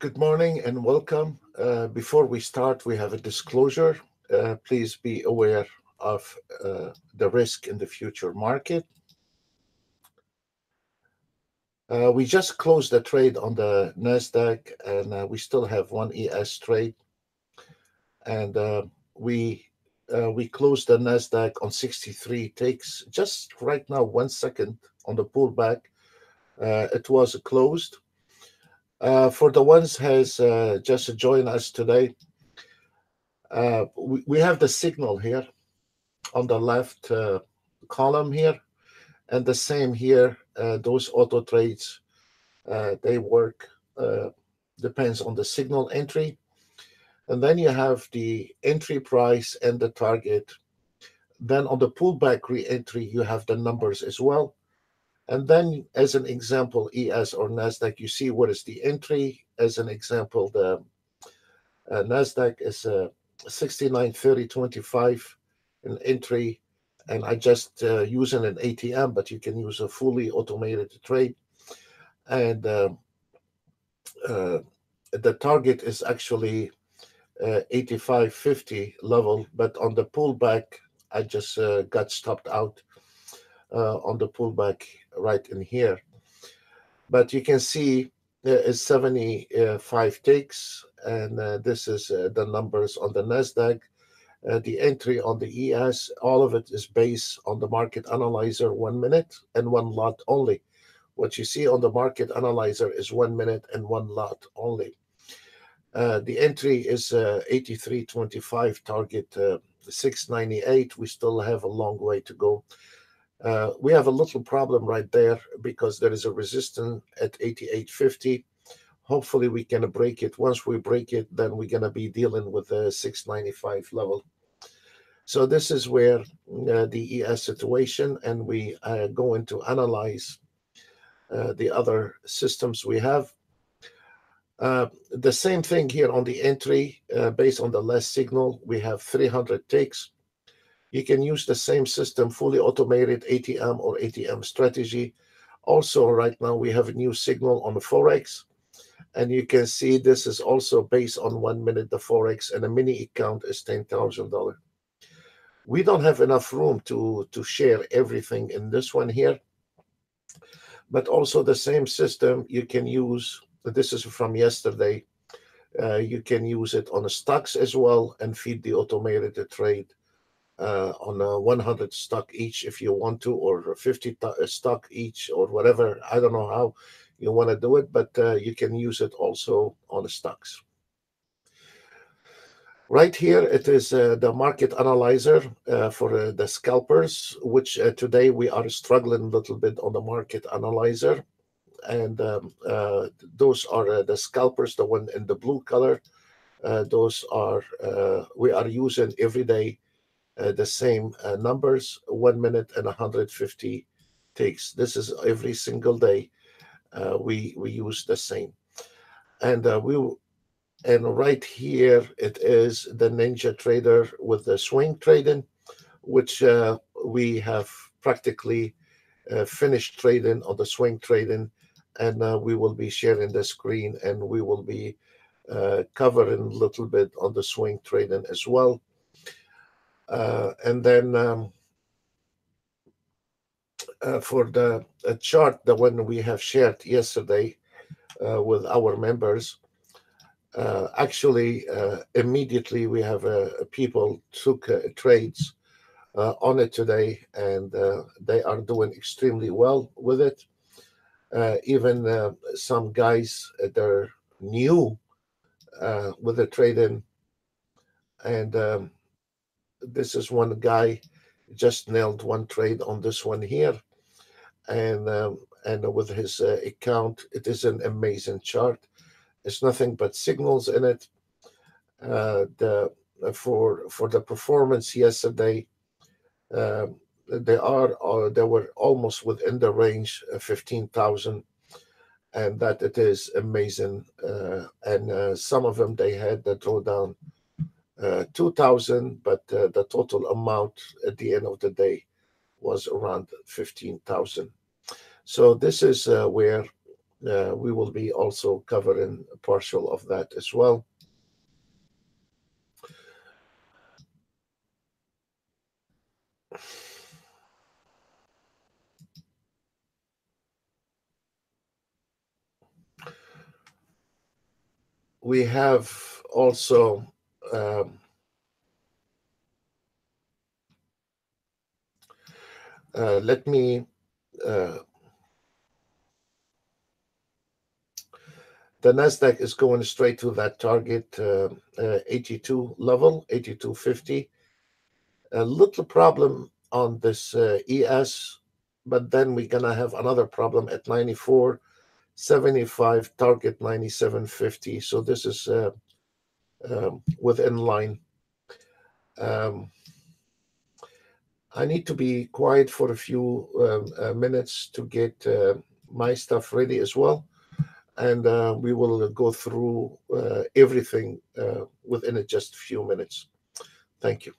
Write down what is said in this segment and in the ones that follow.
Good morning and welcome. Before we start, we have a disclosure. Please be aware of the risk in the future market. We just closed the trade on the NASDAQ and we still have one ES trade. And we closed the NASDAQ on 63. Takes just right now 1 second on the pullback. It was closed. For the ones has just joined us today, we have the signal here on the left column here, and the same here. Those auto trades, they work, depends on the signal entry. And then you have the entry price and the target. Then on the pullback re-entry, you have the numbers as well. And then as an example, ES or NASDAQ, you see what is the entry. As an example, the NASDAQ is 69.30.25 an entry, and I just using an ATM, but you can use a fully automated trade. And the target is actually 85.50 level, but on the pullback, I just got stopped out on the pullback right in here. But you can see there is 75 ticks, and this is the numbers on the NASDAQ. The entry on the ES, all of it is based on the market analyzer 1 minute and one lot only. What you see on the market analyzer is 1 minute and one lot only. The entry is 83.25, target 698. We still have a long way to go. We have a little problem right there because there is a resistance at 88.50. Hopefully we can break it. Once we break it, then we're going to be dealing with the 695 level. So this is where the ES situation, and we are going to analyze the other systems we have. The same thing here on the entry, based on the last signal, we have 300 ticks. You can use the same system, fully automated ATM or ATM strategy. Also, right now we have a new signal on the Forex. And you can see this is also based on 1 minute, the Forex, and a mini account is $10,000. We don't have enough room to share everything in this one here. But also the same system you can use. This is from yesterday. You can use it on the stocks as well and feed the automated trade on a 100 stock each if you want to, or 50 stock each, or whatever. I don't know how you want to do it, but you can use it also on the stocks. Right here, it is the market analyzer for the scalpers, which today we are struggling a little bit on the market analyzer. And those are the scalpers, the one in the blue color. Those are, we are using every day the same numbers, 1 minute and 150 ticks. This is every single day. We use the same, and right here it is the Ninja Trader with the swing trading, which we have practically finished trading on the swing trading, and we will be sharing the screen, and we will be covering a little bit on the swing trading as well. And then for the chart, the one we have shared yesterday with our members, actually immediately we have people took trades on it today, and they are doing extremely well with it. Even some guys, they're new with the trading, and this is one guy just nailed one trade on this one here, and with his account, it is an amazing chart. It's nothing but signals in it. The for the performance yesterday, they were almost within the range of 15,000, and that it is amazing. And some of them they had the drawdown 2,000, but the total amount at the end of the day was around 15,000. So this is where we will be also covering partial of that as well. We have also let me the Nasdaq is going straight to that target 82 level, 82.50. A little problem on this ES, but then we're gonna have another problem at 94.75, target 97.50. So this is within line. I need to be quiet for a few minutes to get my stuff ready as well. And we will go through everything within just a few minutes. Thank you.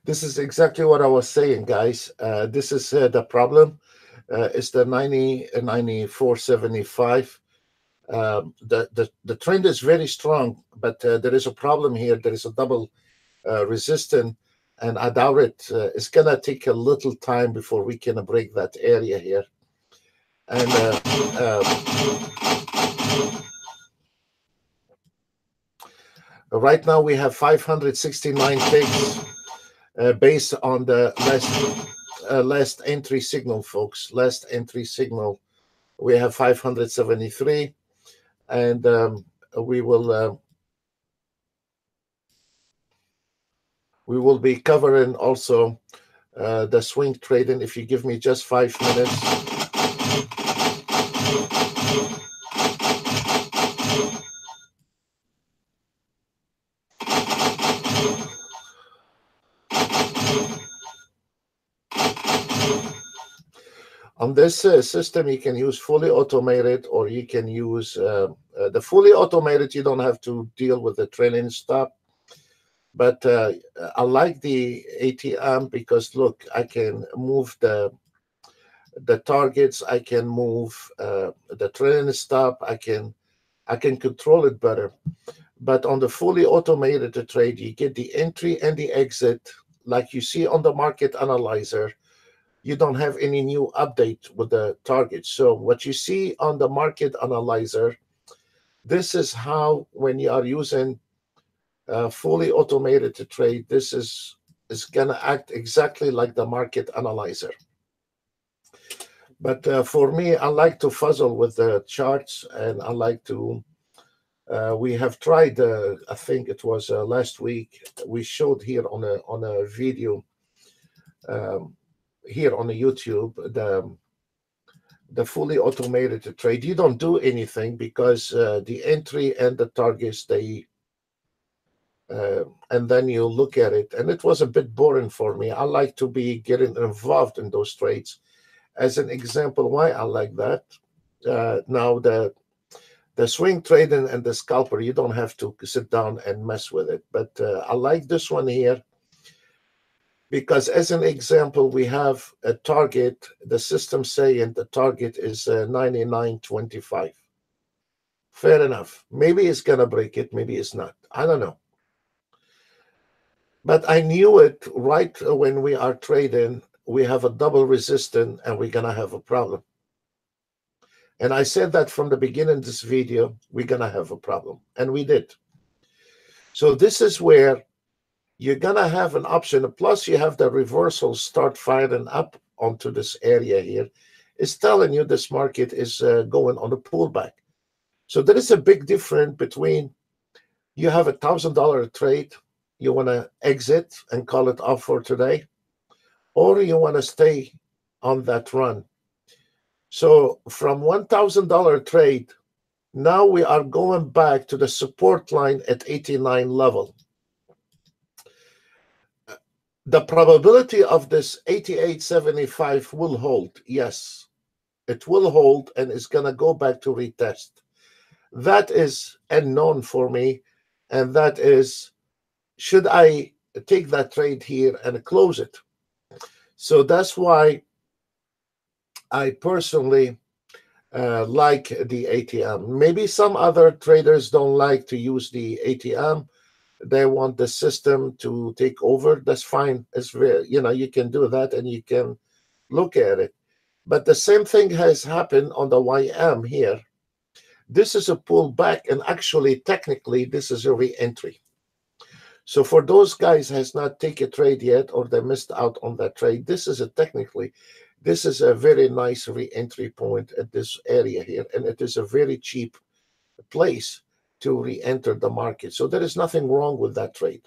This is exactly what I was saying, guys. This is the problem. It's the 90 94.75. The trend is very strong, but there is a problem here. There is a double resistance, and I doubt it. It's gonna take a little time before we can break that area here. And right now we have 569 ticks based on the last entry signal, folks. Last entry signal, we have 573, and we will be covering also the swing trading. If you give me just 5 minutes. On this system, you can use fully automated, or you can use the fully automated. You don't have to deal with the trailing stop. But I like the ATM because look, I can move the targets. I can move the trailing stop. I can control it better. But on the fully automated trade, you get the entry and the exit, like you see on the market analyzer. you don't have any new update with the target. So what you see on the market analyzer, this is how, when you are using fully automated to trade, this is going to act exactly like the market analyzer. But for me, I like to fuzzle with the charts, and I like to we have tried, I think it was last week, we showed here on a video um, here on the YouTube, the fully automated trade. You don't do anything because the entry and the targets, they and then you look at it, and it was a bit boring for me. I like to be getting involved in those trades. As an example, why I like that. Now the swing trading and the scalper, you don't have to sit down and mess with it. But I like this one here because, as an example, we have a target, the system saying the target is 99.25. Fair enough. Maybe it's going to break it, maybe it's not. I don't know. But I knew it right when we are trading, we have a double resistance and we're going to have a problem. And I said that from the beginning of this video, we're going to have a problem. And we did. So this is where you're going to have an option. Plus, you have the reversal start firing up onto this area here. It's telling you this market is going on a pullback. So there is a big difference between you have $1,000 trade, you want to exit and call it off for today, or you want to stay on that run. So from $1,000 trade, now we are going back to the support line at 89 level. The probability of this 88.75 will hold. Yes, it will hold, and it's going to go back to retest. That is unknown for me, and that is, should I take that trade here and close it? So that's why I personally like the ATM. Maybe some other traders don't like to use the ATM. They want the system to take over. That's fine. It's very, you can do that and you can look at it. But the same thing has happened on the YM here. This is a pullback, and actually, technically, this is a re-entry. So for those guys has not taken a trade yet, or they missed out on that trade, this is a very nice re-entry point at this area here, and it is a very cheap place to re-enter the market. So there is nothing wrong with that trade.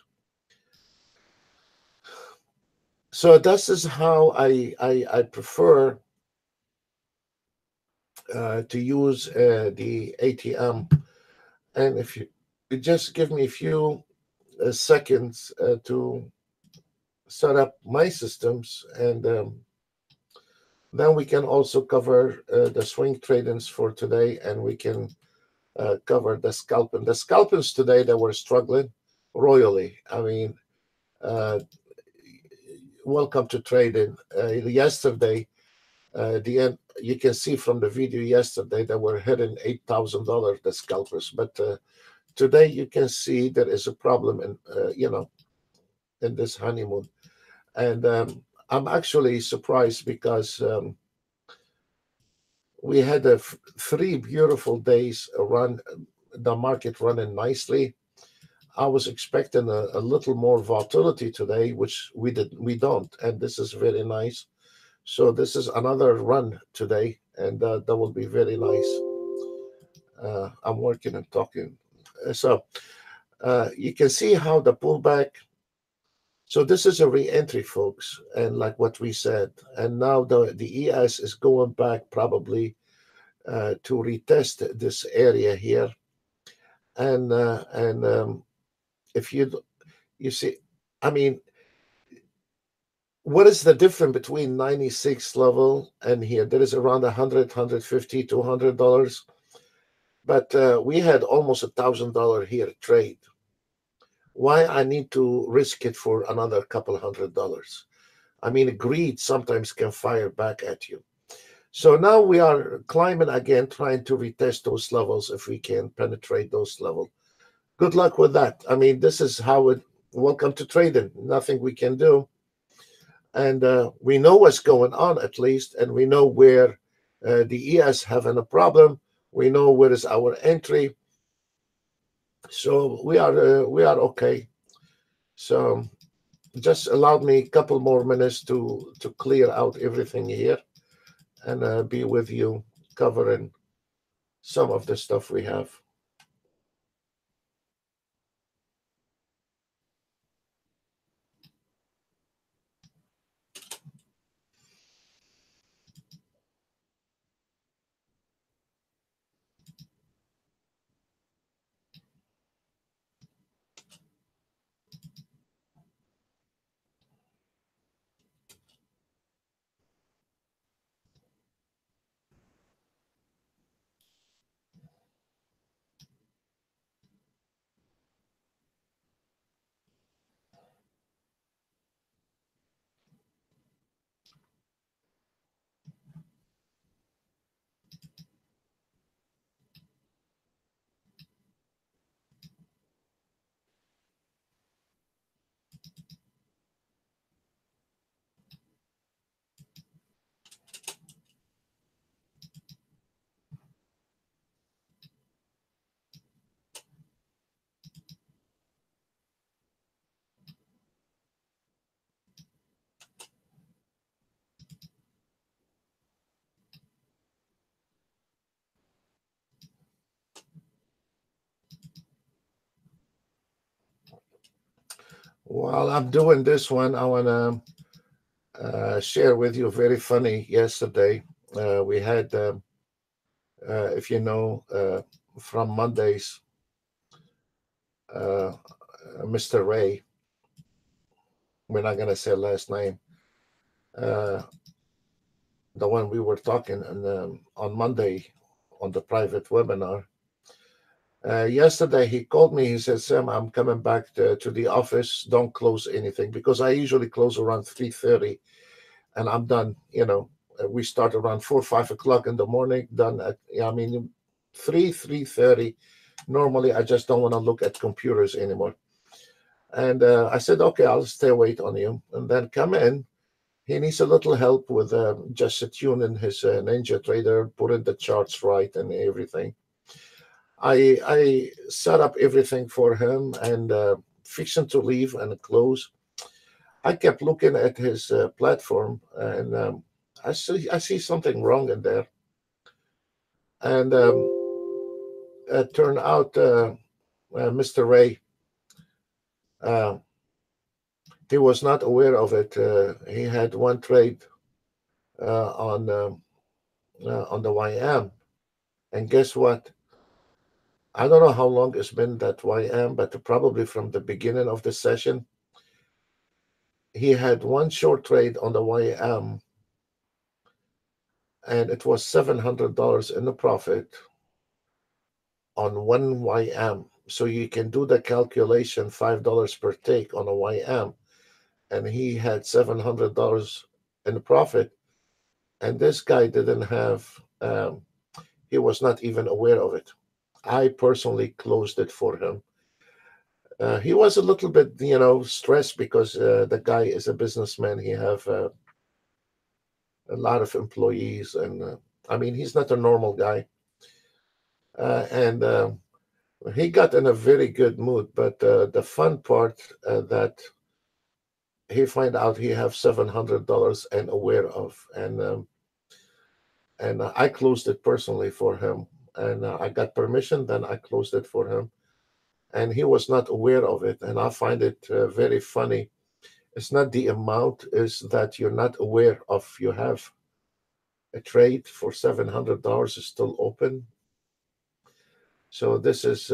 So this is how I prefer to use the ATM. And if you just give me a few seconds to set up my systems, and then we can also cover the swing tradings for today, and we can cover the scalping. The scalpings today, that were struggling royally. I mean, welcome to trading. Yesterday, the end, you can see from the video yesterday that we're hitting $8,000, the scalpers. But today you can see there is a problem in, in this honeymoon. And I'm actually surprised because we had 3 beautiful days run, the market running nicely. I was expecting a little more volatility today, which we don't, and this is very nice. So this is another run today, and that will be very nice. I'm working and talking. So you can see how the pullback. So this is a re-entry, folks, and like what we said. And now the ES is going back probably to retest this area here. And if you see, I mean, what is the difference between 96 level and here? There is around 100, 150, $200. But we had almost $1,000 here trade. Why I need to risk it for another couple $100? I mean, greed sometimes can fire back at you. So now we are climbing again, trying to retest those levels if we can penetrate those levels. Good luck with that. I mean, this is how it, welcome to trading. Nothing we can do. and we know what's going on at least, and we know where the ES having a problem. We know where is our entry, so we are okay. So just allowed me a couple more minutes to clear out everything here and be with you covering some of the stuff we have. While I'm doing this one, I want to share with you very funny. Yesterday, we had, if you know, from Mondays, uh, Mr. Ray. We're not gonna say last name. Uh, the one we were talking on Monday on the private webinar. Yesterday he called me. He said, "Sam, I'm coming back to the office. Don't close anything because I usually close around 3:30, and I'm done. We start around 4, 5 o'clock in the morning. Done at I mean 3:30. Normally, I just don't want to look at computers anymore." And I said, "Okay, I'll stay wait on you, and then come in." He needs a little help with just tuning his Ninja Trader, putting the charts right and everything. I set up everything for him and fixing to leave and close. I kept looking at his platform and I see something wrong in there. And it turned out Mr. Ray, uh, he was not aware of it. He had one trade uh, on on the YM, and guess what? I don't know how long it's been that YM, but probably from the beginning of the session, he had one short trade on the YM, and it was $700 in the profit on one YM. So you can do the calculation $5 per take on a YM, and he had $700 in the profit. And this guy didn't have, he was not even aware of it. I personally closed it for him. He was a little bit, stressed because the guy is a businessman. He have a lot of employees, and I mean, he's not a normal guy. And he got in a very good mood. But the fun part that he find out he have $700 and aware of, and I closed it personally for him, and I got permission. Then I closed it for him, and he was not aware of it, and I find it very funny. It's not the amount, is that you're not aware of. You have a trade for $700 is still open. So this is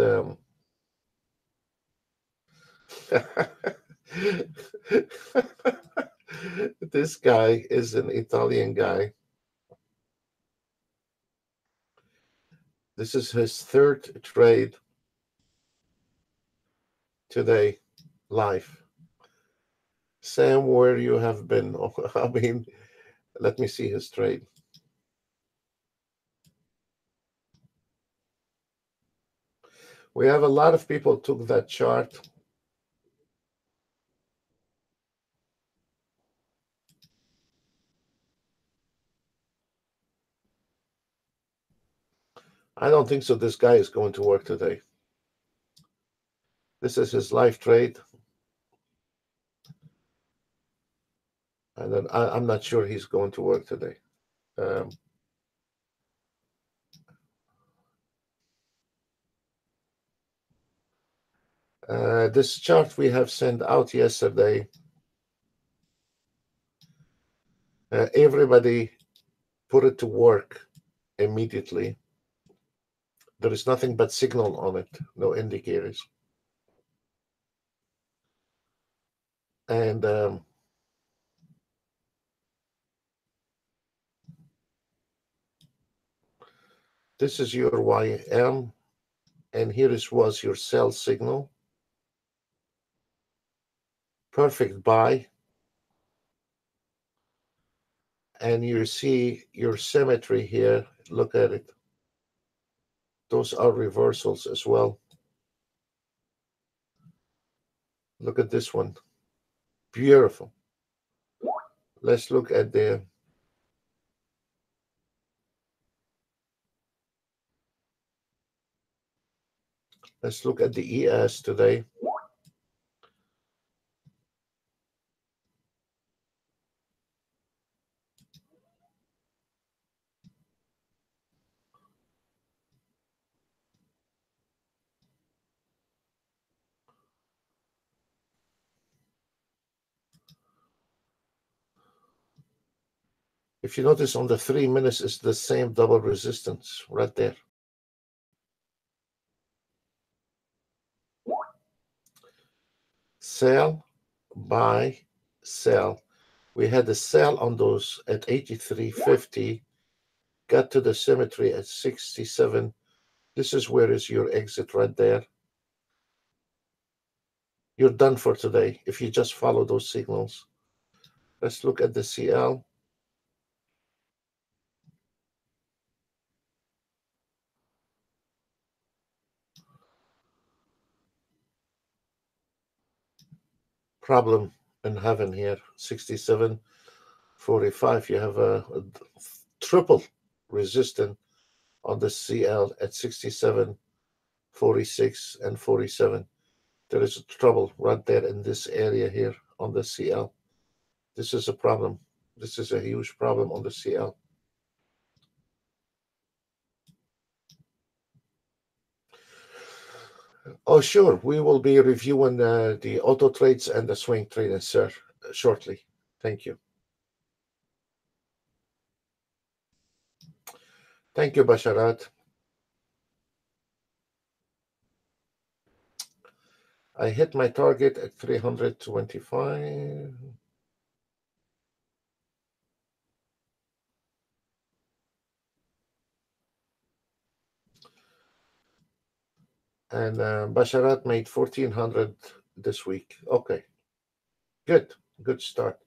this guy is an Italian guy. This is his third trade today, live. Sam, where you have been? I mean, let me see his trade. We have a lot of people took that chart. I don't think so. This guy is going to work today. This is his live trade. And then I'm not sure he's going to work today. Um, this chart we have sent out yesterday, everybody put it to work immediately. There is nothing but signal on it, no indicators. And this is your YM, and here was your sell signal. Perfect buy. And you see your symmetry here. Look at it. Those are reversals as well. Look at this one. Beautiful. Let's look at the ES today. If you notice on the 3 minutes, it's the same double resistance right there. Sell, buy, sell. We had a sell on those at 83.50, got to the symmetry at 67. This is where is your exit right there. You're done for today if you just follow those signals. Let's look at the CL. Problem in heaven here, 67.45. You have a triple resistance on the CL at 67.46 and 47. There is trouble right there in this area here on the CL. This is a problem. This is a huge problem on the CL. Oh, sure. We will be reviewing the auto trades and the swing trading, sir, shortly. Thank you. Thank you, Basharat. I hit my target at 325. And Basharat made 1,400 this week. Okay, good. Good start.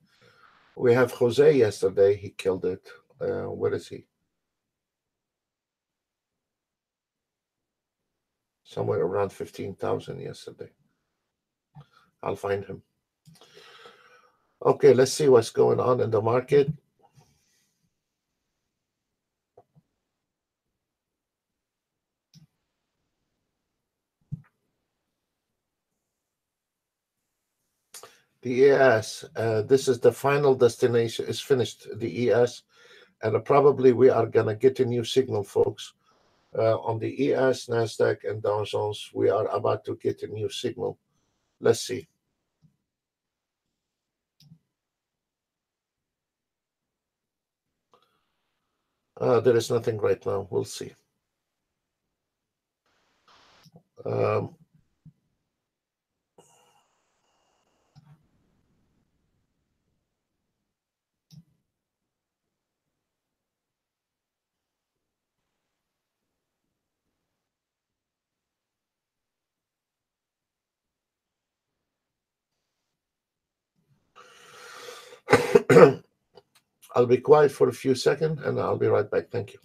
We have Jose yesterday. He killed it. Where is he? Somewhere around 15,000 yesterday. I'll find him. Okay, let's see what's going on in the market. The ES, this is the final destination. It's finished, the ES, and probably we are going to get a new signal, folks. On the ES, NASDAQ, and Dow Jones, we are about to get a new signal. Let's see. There is nothing right now. We'll see. Um, I'll be quiet for a few seconds and I'll be right back. Thank you.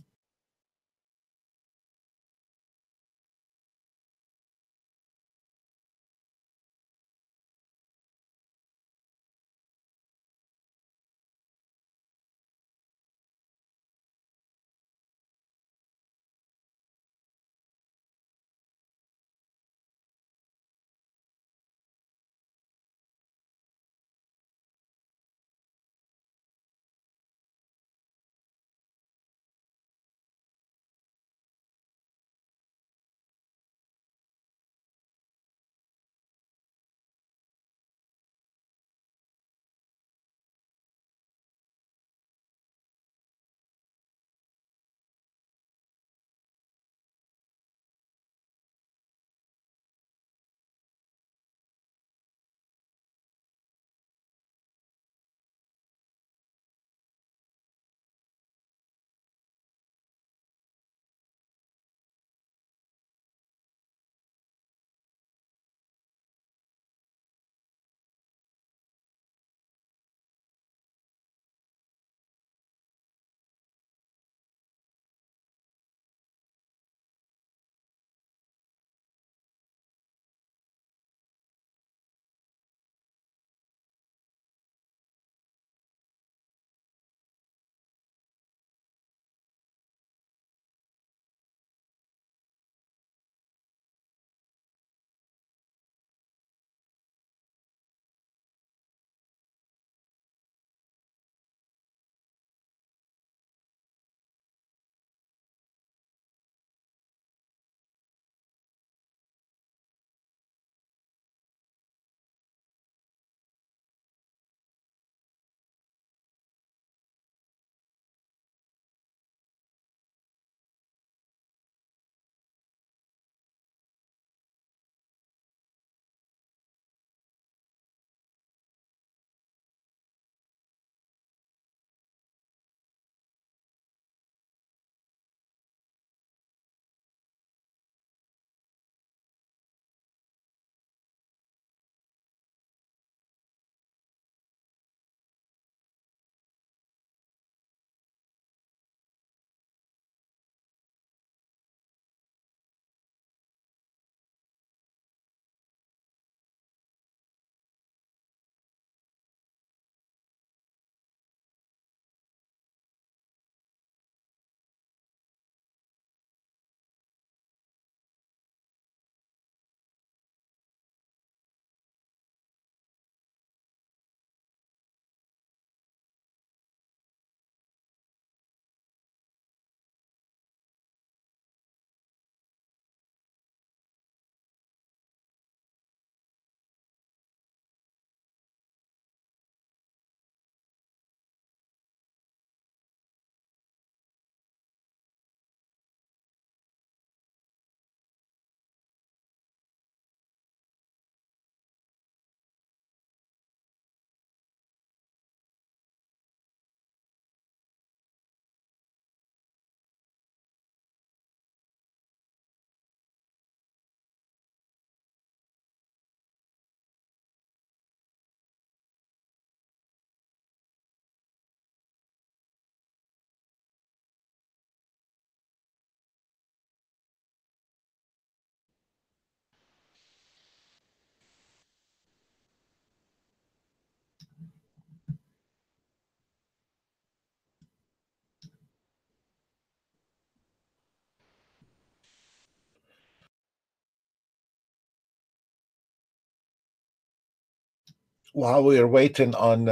While we're waiting on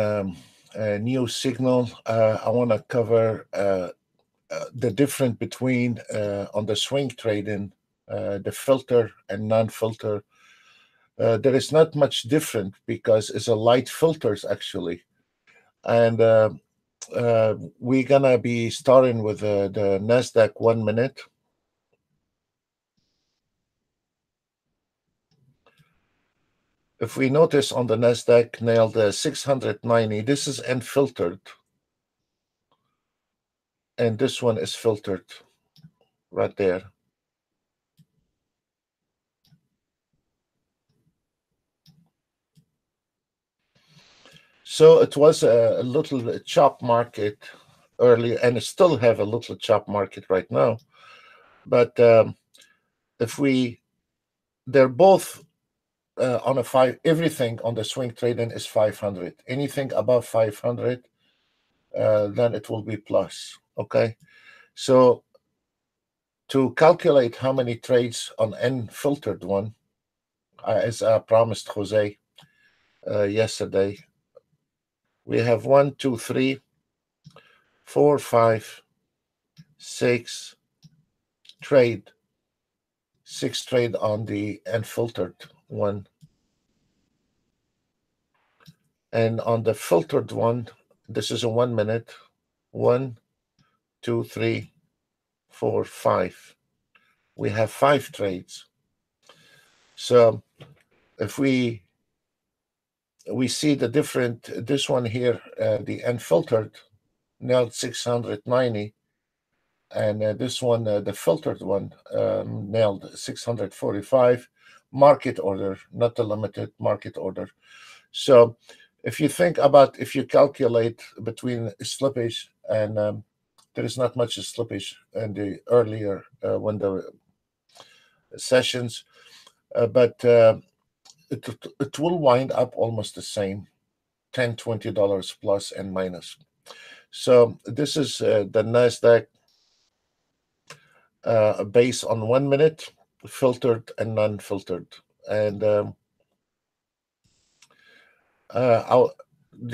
a new signal, I want to cover the difference between on the swing trading, the filter and non-filter. There is not much different because it's a light filters actually, and we're gonna be starting with the Nasdaq 1 minute. If we notice on the Nasdaq nailed 690, this is unfiltered, and this one is filtered right there. So it was a little chop market early, and it still have a little chop market right now. But if they're both on a five. Everything on the swing trading is 500. Anything above 500, then it will be plus. Okay, so to calculate how many trades on unfiltered one, as I promised Jose yesterday, we have 1, 2, 3, 4, 5, 6 trade, 6 trade on the unfiltered one, and on the filtered one, this is a 1 minute. 1, 2, 3, 4, 5. We have 5 trades. So if we see the different, this one here, the unfiltered nailed 690, and this one, the filtered one, nailed 645. Market order, not the limited market order. So if you think about, if you calculate between slippage and there is not much slippage in the earlier when the sessions, but it will wind up almost the same, $10-20 plus and minus. So this is the Nasdaq based on 1 minute, filtered and non-filtered, and the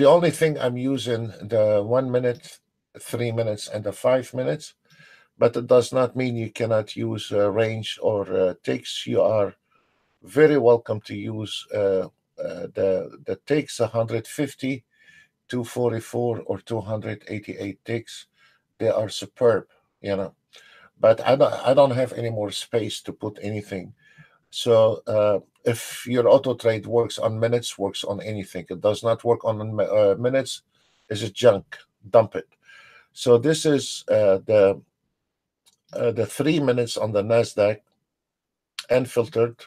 only thing I'm using the 1 minute, 3 minutes, and the 5 minutes, but it does not mean you cannot use range or ticks. You are very welcome to use the ticks 150, 244, or 288 ticks. They are superb, you know. But I don't have any more space to put anything. So if your auto trade works on minutes, works on anything. It does not work on minutes, is it junk? Dump it. So this is the 3 minutes on the Nasdaq unfiltered,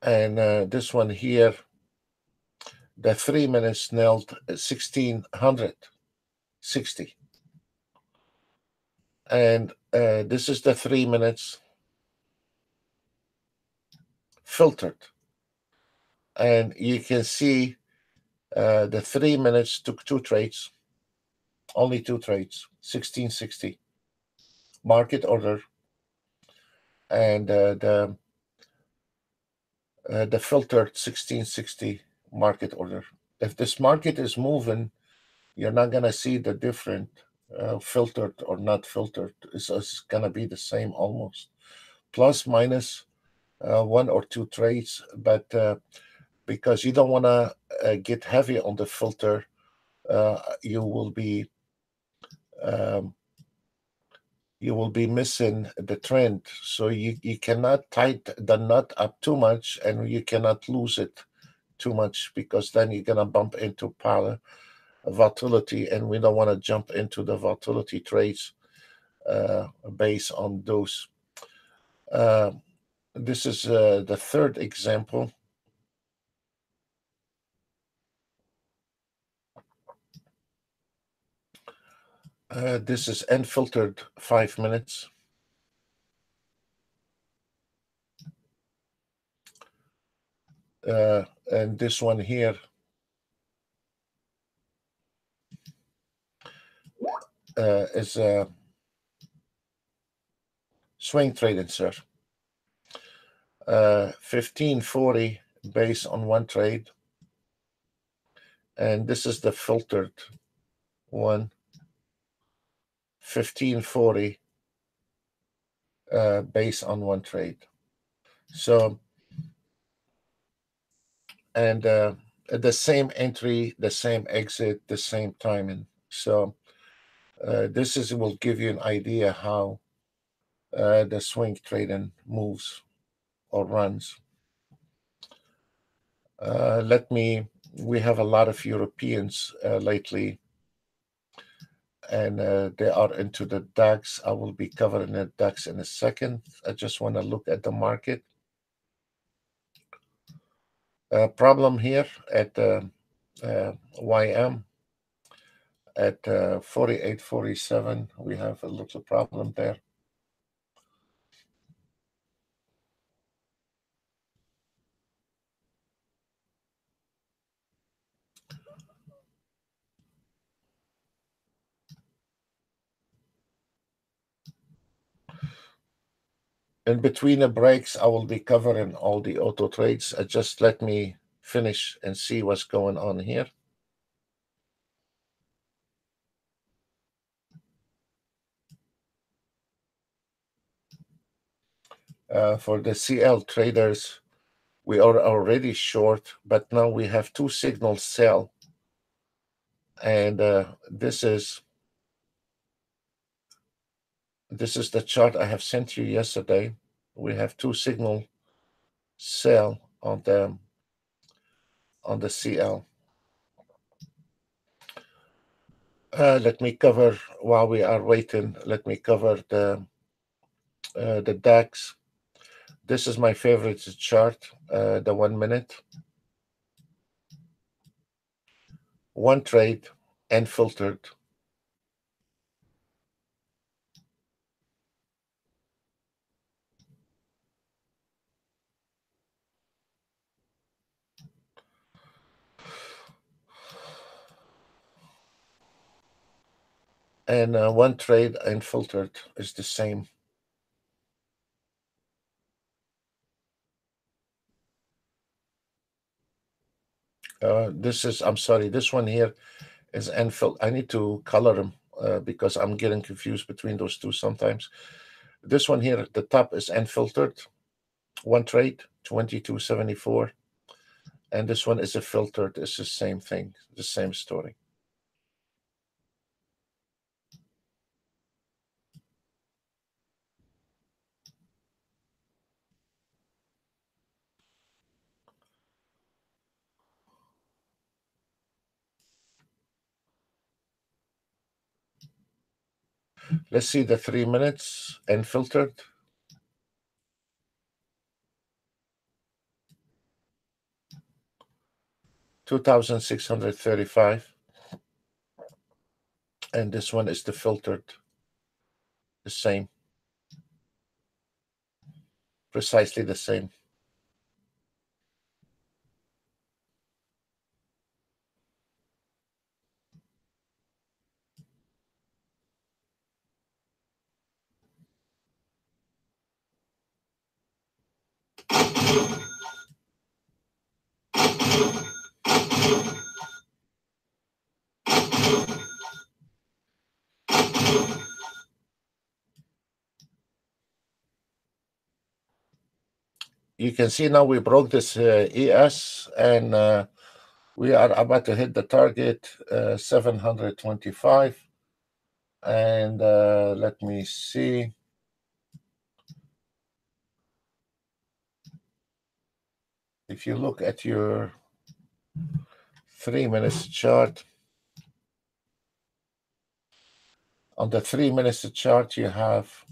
and this one here, the 3 minutes nailed 1660, and this is the 3 minutes filtered, and you can see the 3 minutes took 2 trades, only 2 trades, 1660 market order, and the filtered 1660 market order. If this market is moving, you're not gonna see the different filtered or not filtered. It's gonna be the same almost, plus minus 1 or 2 trades, but because you don't want to get heavy on the filter, you will be um, missing the trend. So you cannot tighten the nut up too much, and you cannot lose it too much, because then you're gonna bump into power volatility, and we don't want to jump into the volatility trades based on those. Uh, this is the third example. This is unfiltered 5 minutes. And this one here is swing trading, sir. 1540 based on one trade, and this is the filtered one, 1540 based on one trade. So, and the same entry, the same exit, the same timing. So this is will give you an idea how the swing trading moves or runs. We have a lot of Europeans lately, and they are into the DAX. I will be covering the DAX in a second. I just want to look at the market. Problem here at YM at 48.47. We have a little problem there. In between the breaks, I will be covering all the auto trades. Just let me finish and see what's going on here. For the CL traders, we are already short, but now we have two signals sell. And this is the chart I have sent you yesterday. We have two signal sell on the CL. Let me cover, while we are waiting, let me cover the DAX. This is my favorite chart, the 1 minute. One trade and filtered. And one trade and filtered is the same. I'm sorry, this one here is unfiltered. I need to color them because I'm getting confused between those two sometimes. This one here at the top is unfiltered. One trade, 22.74. And this one is a filtered. It's the same thing, the same story. Let's see the 3 minutes unfiltered. $2,635. And this one is the filtered. The same. Precisely the same. You can see now we broke this ES, and we are about to hit the target 725. And let me see. If you look at your 3 minutes chart, on the 3 minutes chart, you have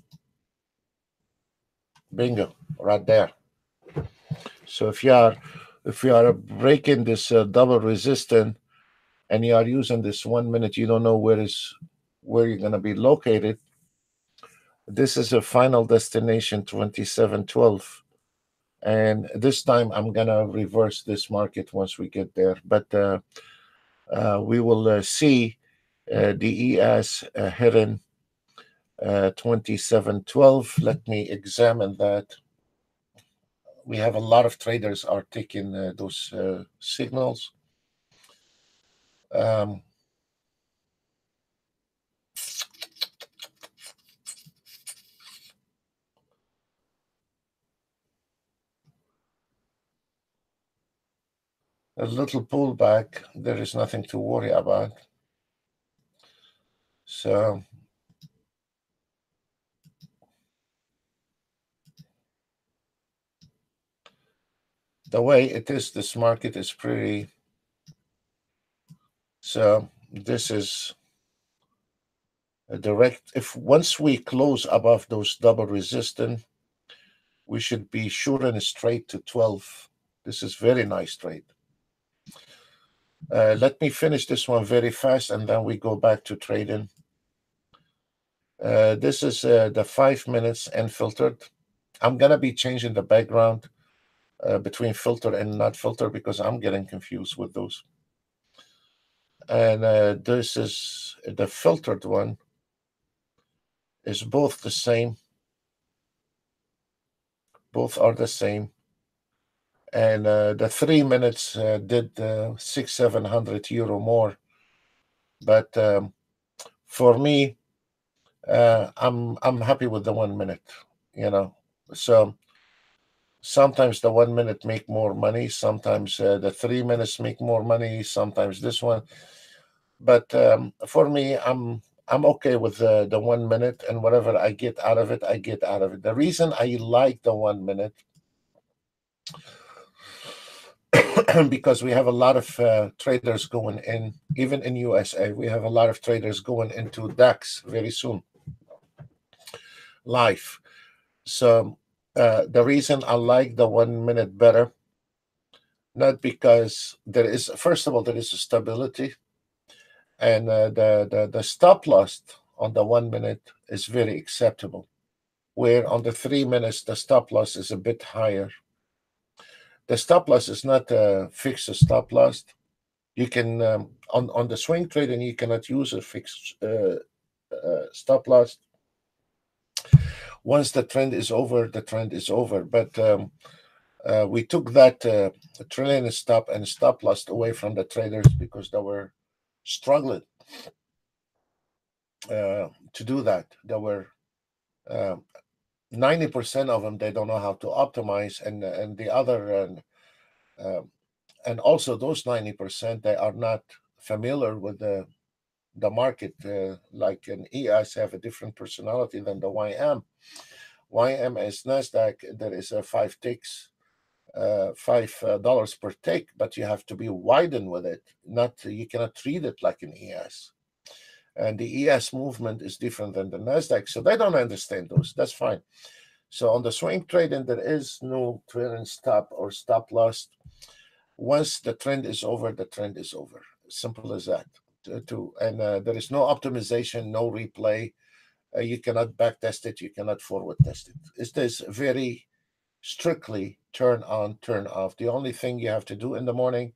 bingo right there. So if you are breaking this double resistance and you are using this 1 minute, you don't know where you're going to be located. This is a final destination 2712. And this time I'm going to reverse this market once we get there. But we will see the ES hitting 2712. Let me examine that we have a lot of traders are taking those signals. Um, a little pullback, there is nothing to worry about. So the way it is, this market is pretty. So this is a direct. If once we close above those double resistance, we should be sure and straight to 12. This is very nice trade. Let me finish this one very fast, and then we go back to trading. This is the 5 minutes unfiltered. I'm gonna be changing the background between filter and not filter because I'm getting confused with those. And this is the filtered one. Is both the same. Both are the same. And the 3 minutes did 600-700 euro more. But for me, I'm happy with the 1 minute. So sometimes the 1 minute make more money. Sometimes the 3 minutes make more money. Sometimes this one. But for me, I'm okay with the 1 minute, and whatever I get out of it, I get out of it. The reason I like the 1 minute because we have a lot of traders going in, even in USA. We have a lot of traders going into DAX very soon, live. So the reason I like the 1 minute better, not because there is, first of all, there is a stability, and the stop loss on the 1 minute is very acceptable, where on the 3 minutes the stop loss is a bit higher. The stop loss is not a fixed stop loss. You can on the swing trading you cannot use a fixed stop loss. Once the trend is over, the trend is over. But we took that trailing stop and stop loss away from the traders because they were struggling to do that. They were 90% of them, they don't know how to optimize, and the other and also those 90%, they are not familiar with the market. Like an ES have a different personality than the YM. YM is Nasdaq. There is a 5 ticks, $5 per tick, but you have to be widened with it. Not you cannot treat it like an ES. And the ES movement is different than the Nasdaq, so they don't understand those. That's fine. So on the swing trading, there is no trailing stop or stop loss. Once the trend is over, the trend is over. Simple as that. And there is no optimization, no replay. You cannot back test it. You cannot forward test it. It is very strictly turn on, turn off. The only thing you have to do in the morning,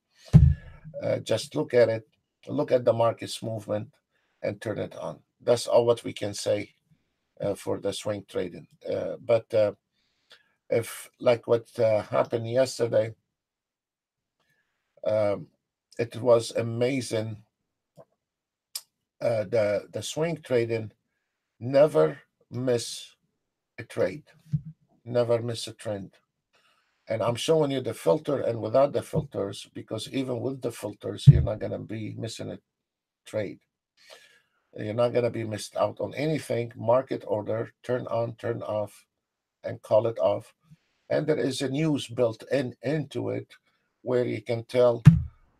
just look at it, look at the market's movement, and turn it on. That's all what we can say for the swing trading. But if like what happened yesterday, it was amazing. The swing trading never miss a trade, never miss a trend. And I'm showing you the filter and without the filters, because even with the filters, you're not going to be missing a trade. You're not going to be missed out on anything. Market order, turn on, turn off, and call it off. And there is a news built into it where you can tell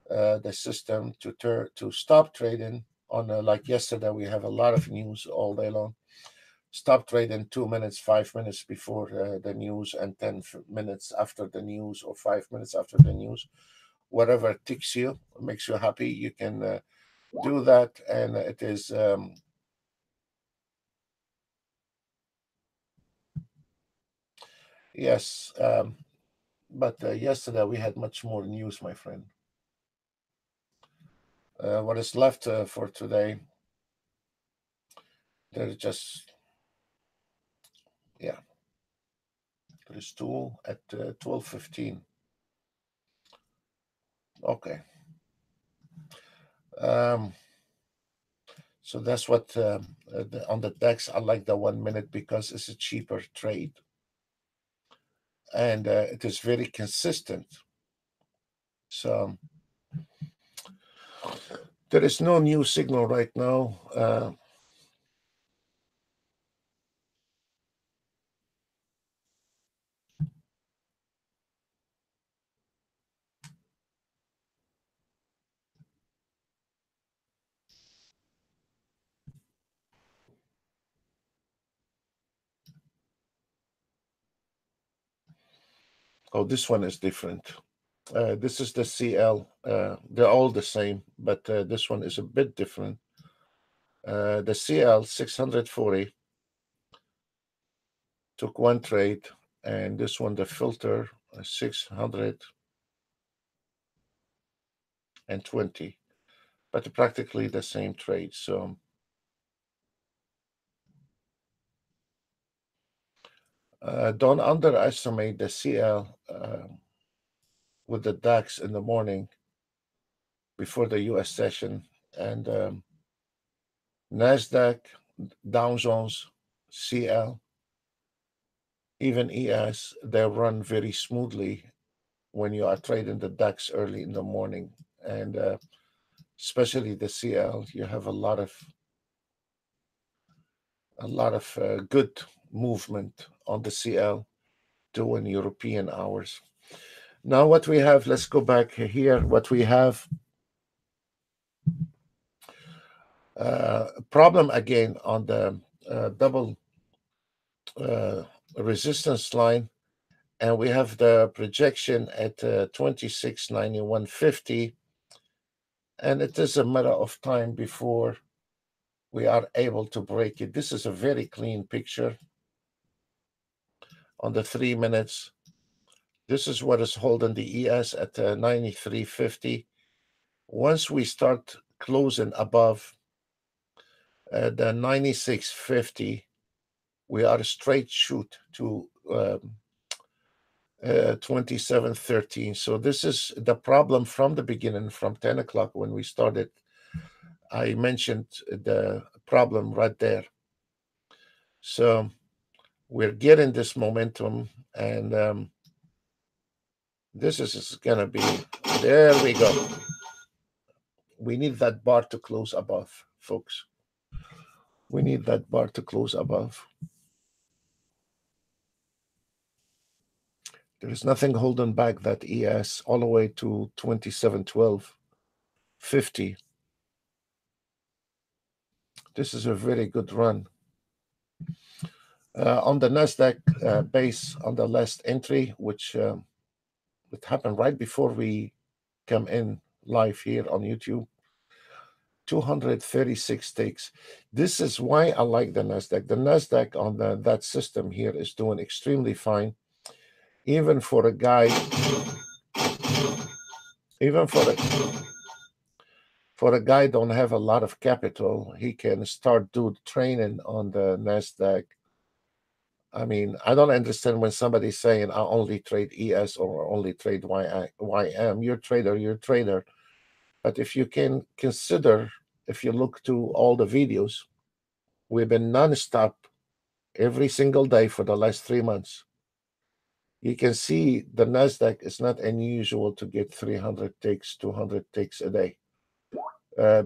the system to stop trading on like yesterday. We have a lot of news all day long. Stop trading 2 minutes, 5 minutes before the news, and 10 minutes after the news, or 5 minutes after the news. Whatever ticks you, makes you happy, you can do that. And it is yes, but yesterday we had much more news, my friend. What is left for today? There's just, yeah, There's 2 at 12:15. Okay. So that's what on the DEX, I like the 1 minute because it's a cheaper trade and it is very consistent. So there is no new signal right now. Oh, this one is different. This is the CL. They're all the same, but this one is a bit different. The CL 640 took one trade, and this one, the filter, 620, but practically the same trade. So don't underestimate the CL with the DAX in the morning before the US session, and NASDAQ, Dow Jones, CL, even ES, they run very smoothly when you are trading the DAX early in the morning. And especially the CL, you have a lot of good movement on the CL during European hours. Now, what we have, let's go back here. What we have, problem again on the double resistance line, and we have the projection at 2691.50, and it is a matter of time before we are able to break it. This is a very clean picture on the 3 minutes. This is what is holding the ES at 93.50. Once we start closing above the 96.50, we are straight shoot to 27.13. So this is the problem from the beginning, from 10 o'clock when we started. I mentioned the problem right there. So we're getting this momentum, and this is going to be, there we go. We need that bar to close above, folks. We need that bar to close above. There is nothing holding back that ES all the way to 27.12.50. This is a very good run. On the NASDAQ base, on the last entry, which it happened right before we come in live here on YouTube, 236 ticks. This is why I like the NASDAQ. The NASDAQ on that system here is doing extremely fine. Even for a guy, for a guy don't have a lot of capital, he can start do training on the NASDAQ. I mean, I don't understand when somebody's saying I only trade ES or only trade YM. You're a trader. But if you can consider, if you look to all the videos, we've been nonstop every single day for the last 3 months. You can see the NASDAQ is not unusual to get 300 ticks, 200 ticks a day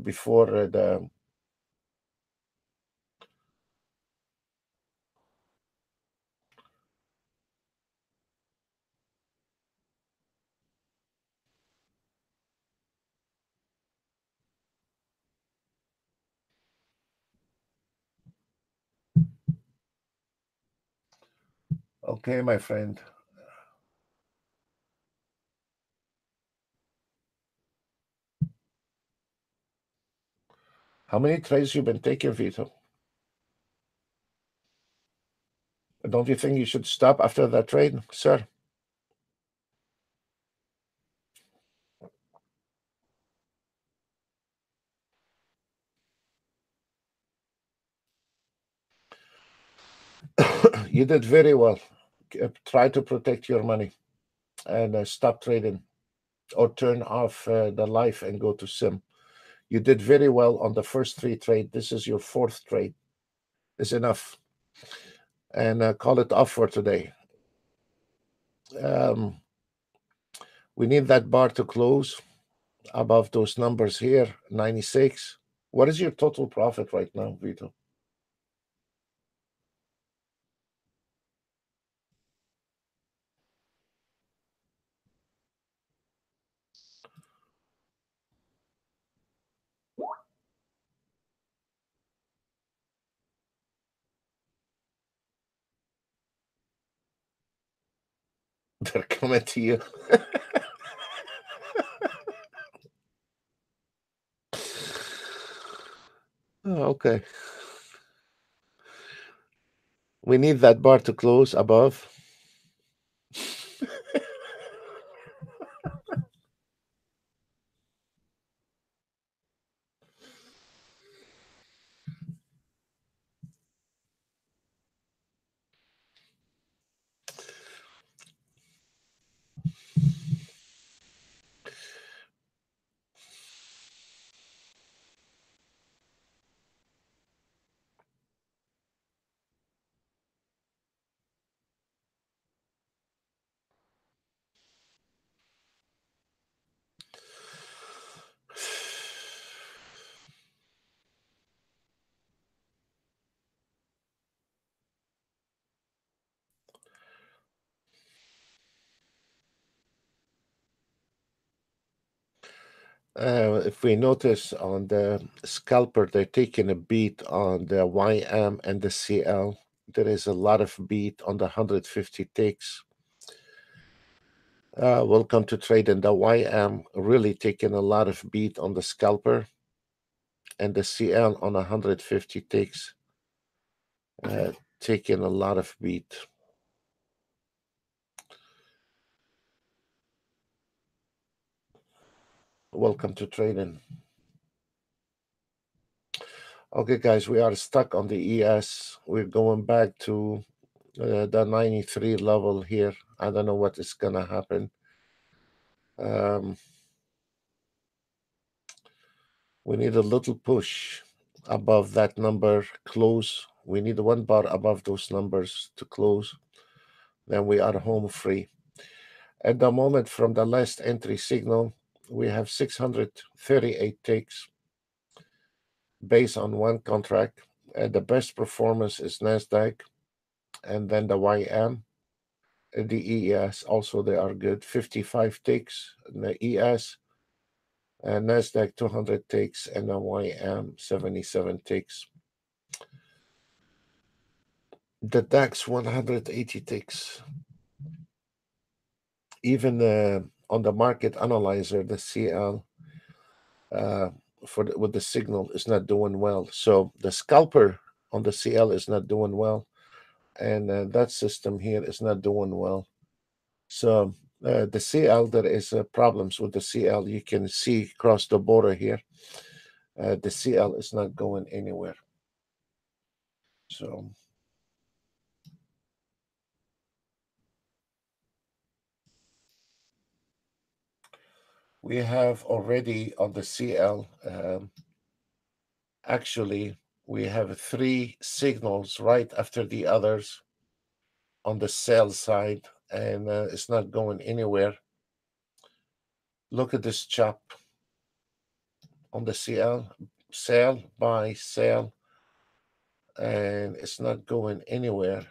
before the. Okay, my friend. How many trades you been taking, Vito? Don't you think you should stop after that trade, sir? You did very well. try to protect your money and stop trading or turn off the life and go to sim. You did very well on the first three trade. This is your fourth trade. Is enough. And call it off for today. Um, we need that bar to close above those numbers here, 96. What is your total profit right now, Vito? They're coming to you. Oh, okay. We need that bar to close above. If we notice on the scalper, they're taking a beat on the YM and the CL. There is a lot of beat on the 150 ticks. Welcome to trade in the YM, really taking a lot of beat on the scalper, and the CL on 150 ticks, taking a lot of beat. Welcome to trading. Okay, guys, we are stuck on the ES. We're going back to the 93 level here. I don't know what is gonna happen. We need a little push above that number, close. We need one bar above those numbers to close. Then we are home free. At the moment, from the last entry signal, we have 638 ticks based on one contract. And the best performance is NASDAQ, and then the YM. The ES also, they are good. 55 ticks, the ES, and NASDAQ 200 ticks, and the YM 77 ticks. The DAX 180 ticks. Even on the market analyzer, the CL with the signal is not doing well. So the scalper on the CL is not doing well, and that system here is not doing well. So the CL, there is problems with the CL. You can see across the border here. The CL is not going anywhere. So we have already on the CL, actually, we have three signals right after the others on the sell side, and it's not going anywhere. Look at this chop on the CL, sell, buy, sell, and it's not going anywhere.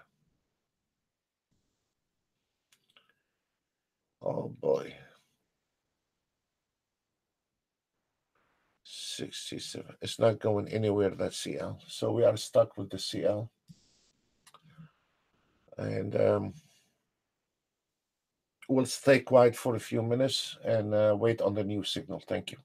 Oh boy. 67. It's not going anywhere, that CL. So we are stuck with the CL. And we'll stay quiet for a few minutes and wait on the new signal. Thank you.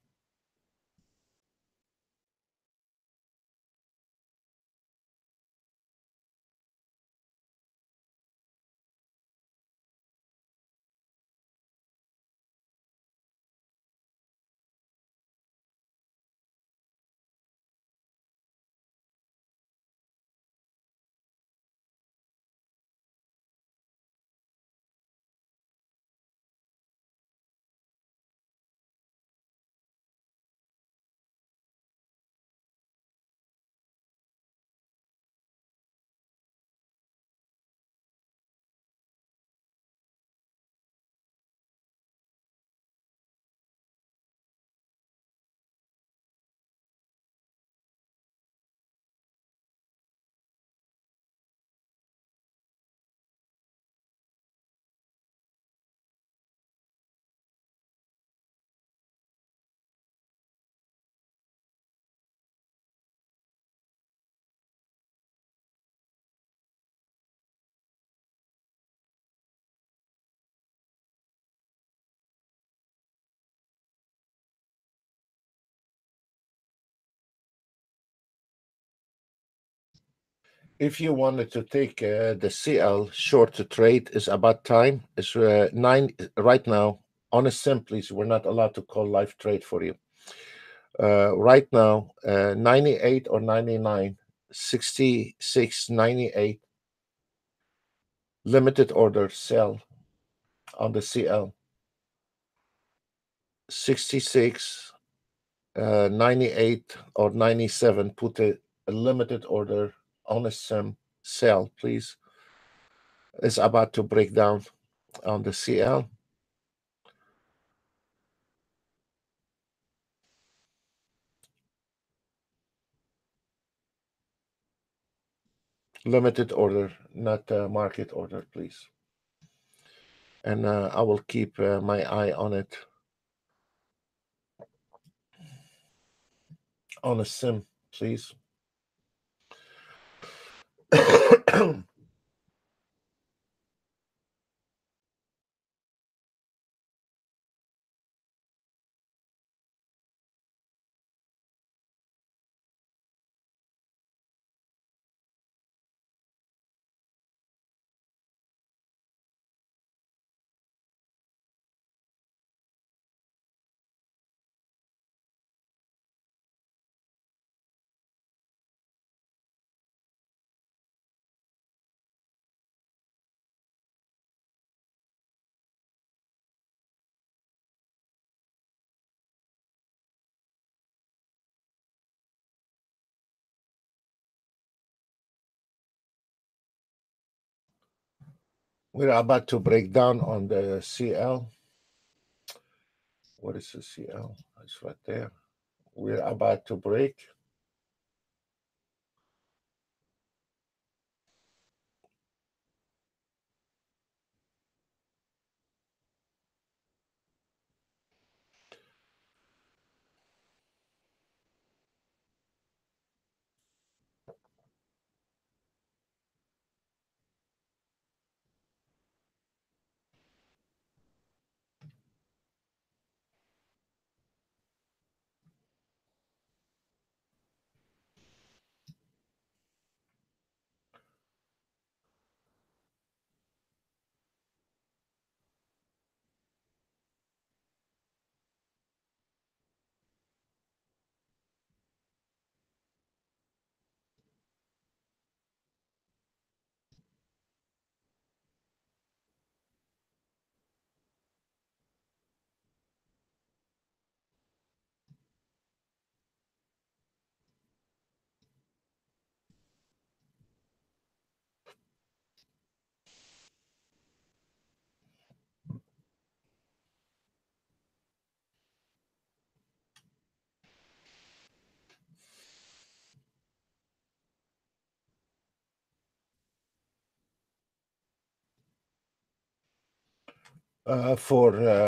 if you wanted to take the CL short to trade, is about time. It's 9 right now. On a sim, please. We're not allowed to call live trade for you. Right now, 98 or 99, 66, 98. Limited order sell on the CL. 66, 98 or 97. Put a limited order on a sim. Sell, please. It's about to break down on the CL. Limited order, not market order, please. And I will keep my eye on it on a sim, please. We're about to break down on the CL. What is the CL? It's right there. We're about to break. For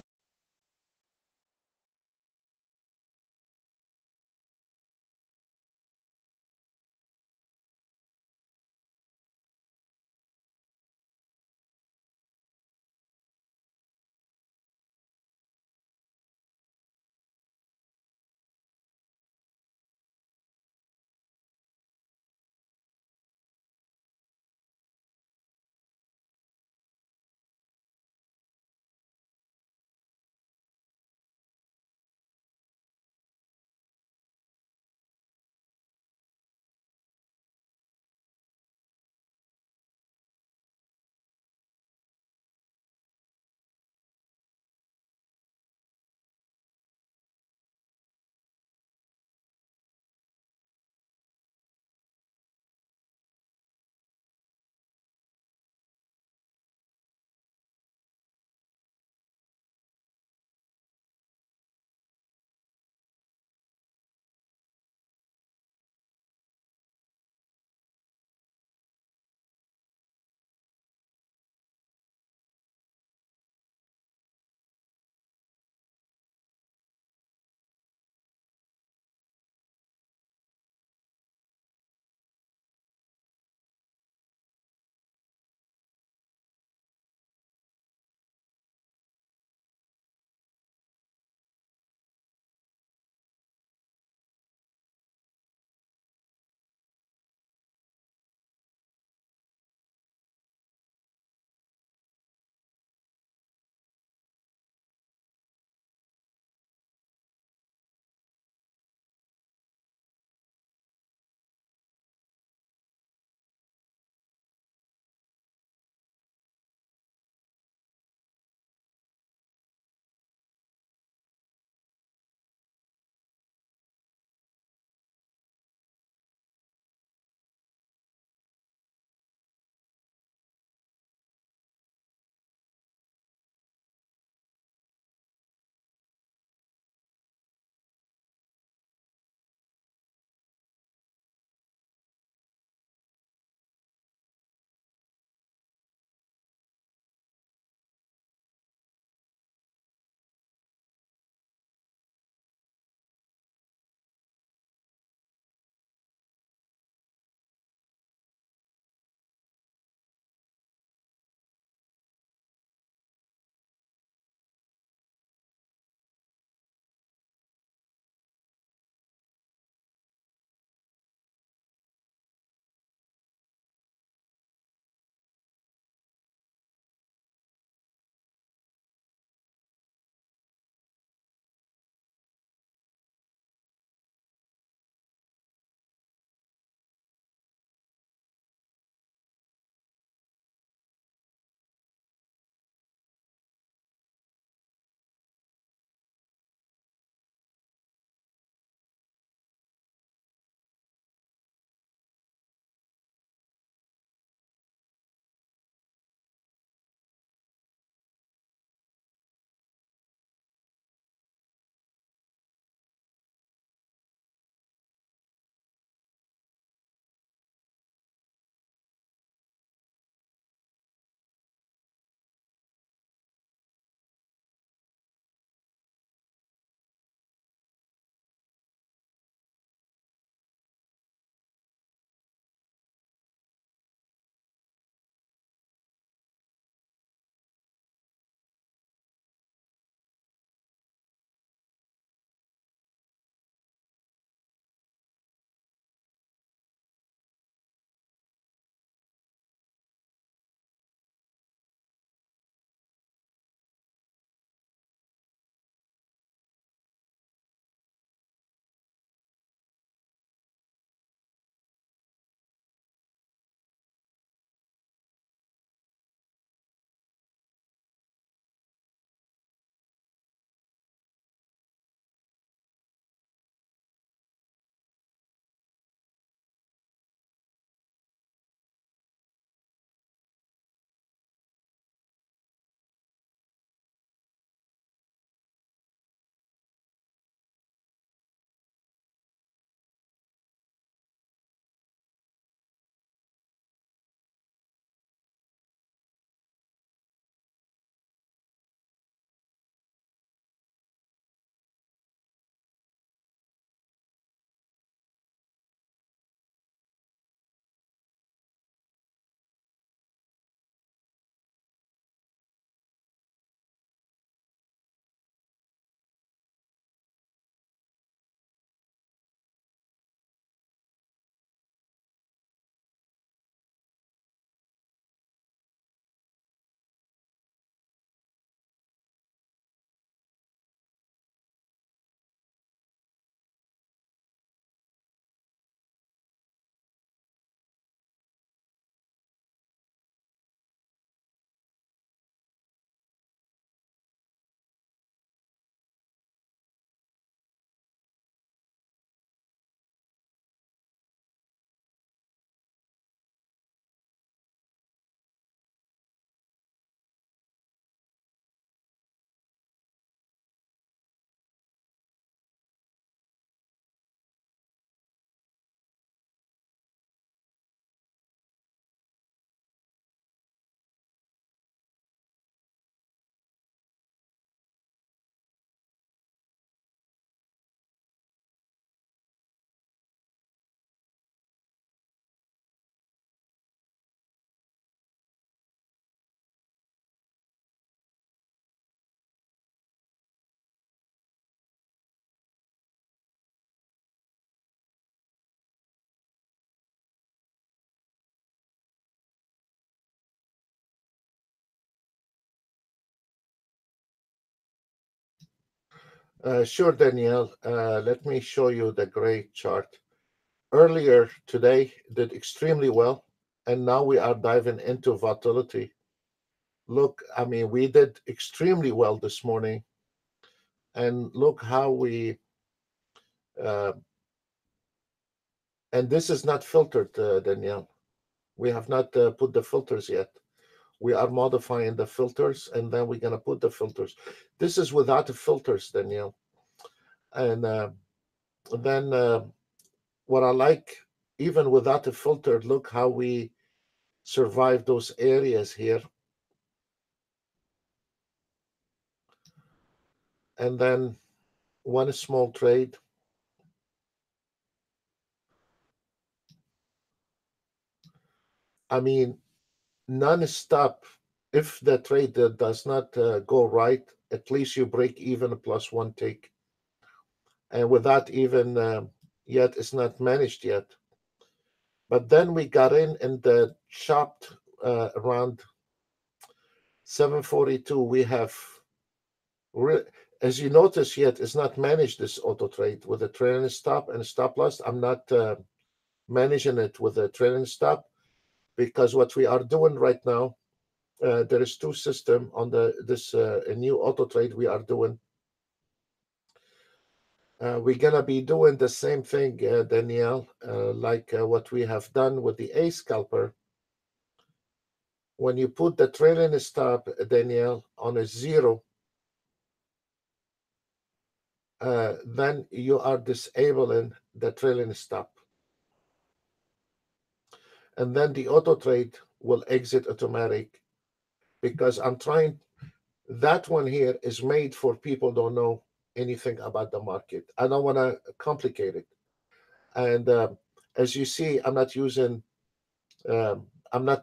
Sure, Danielle. Let me show you the gray chart. Earlier today did extremely well, and now we are diving into volatility. Look, I mean, we did extremely well this morning, and look how uh, and this is not filtered, Danielle. We have not put the filters yet. We are modifying the filters, and then we're going to put the filters. This is without the filters, Danielle. And then what I like, even without the filter, look how we survive those areas here. And then one small trade. I mean, non-stop. If the trade does not go right, at least you break even plus one take. And without even yet, it's not managed yet. But then we got in and chopped around 742. We have, as you notice, yet it's not managed this auto trade with a trailing stop and stop loss. I'm not managing it with a trailing stop because what we are doing right now, there is two system on this new auto trade we are doing. We're gonna be doing the same thing, Danielle, like what we have done with the A scalper. When you put the trailing stop, Danielle, on a zero, then you are disabling the trailing stop. And then the auto trade will exit automatic because I'm trying, that one here is made for people don't know anything about the market. I don't want to complicate it. And as you see, I'm not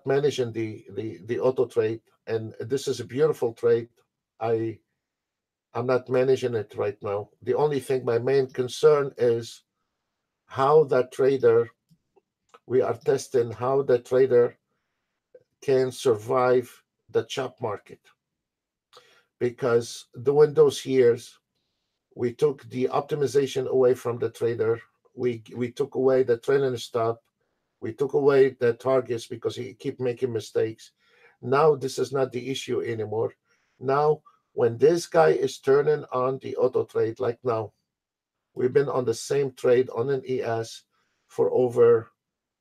managing the auto trade. And this is a beautiful trade. I I'm not managing it right now. The only thing, my main concern is how that trader, we are testing how the trader can survive the chop market. Because during those years, we took the optimization away from the trader. We took away the trailing stop. We took away the targets because he keep making mistakes. Now this is not the issue anymore. Now, when this guy is turning on the auto trade, like now, we've been on the same trade on an ES for over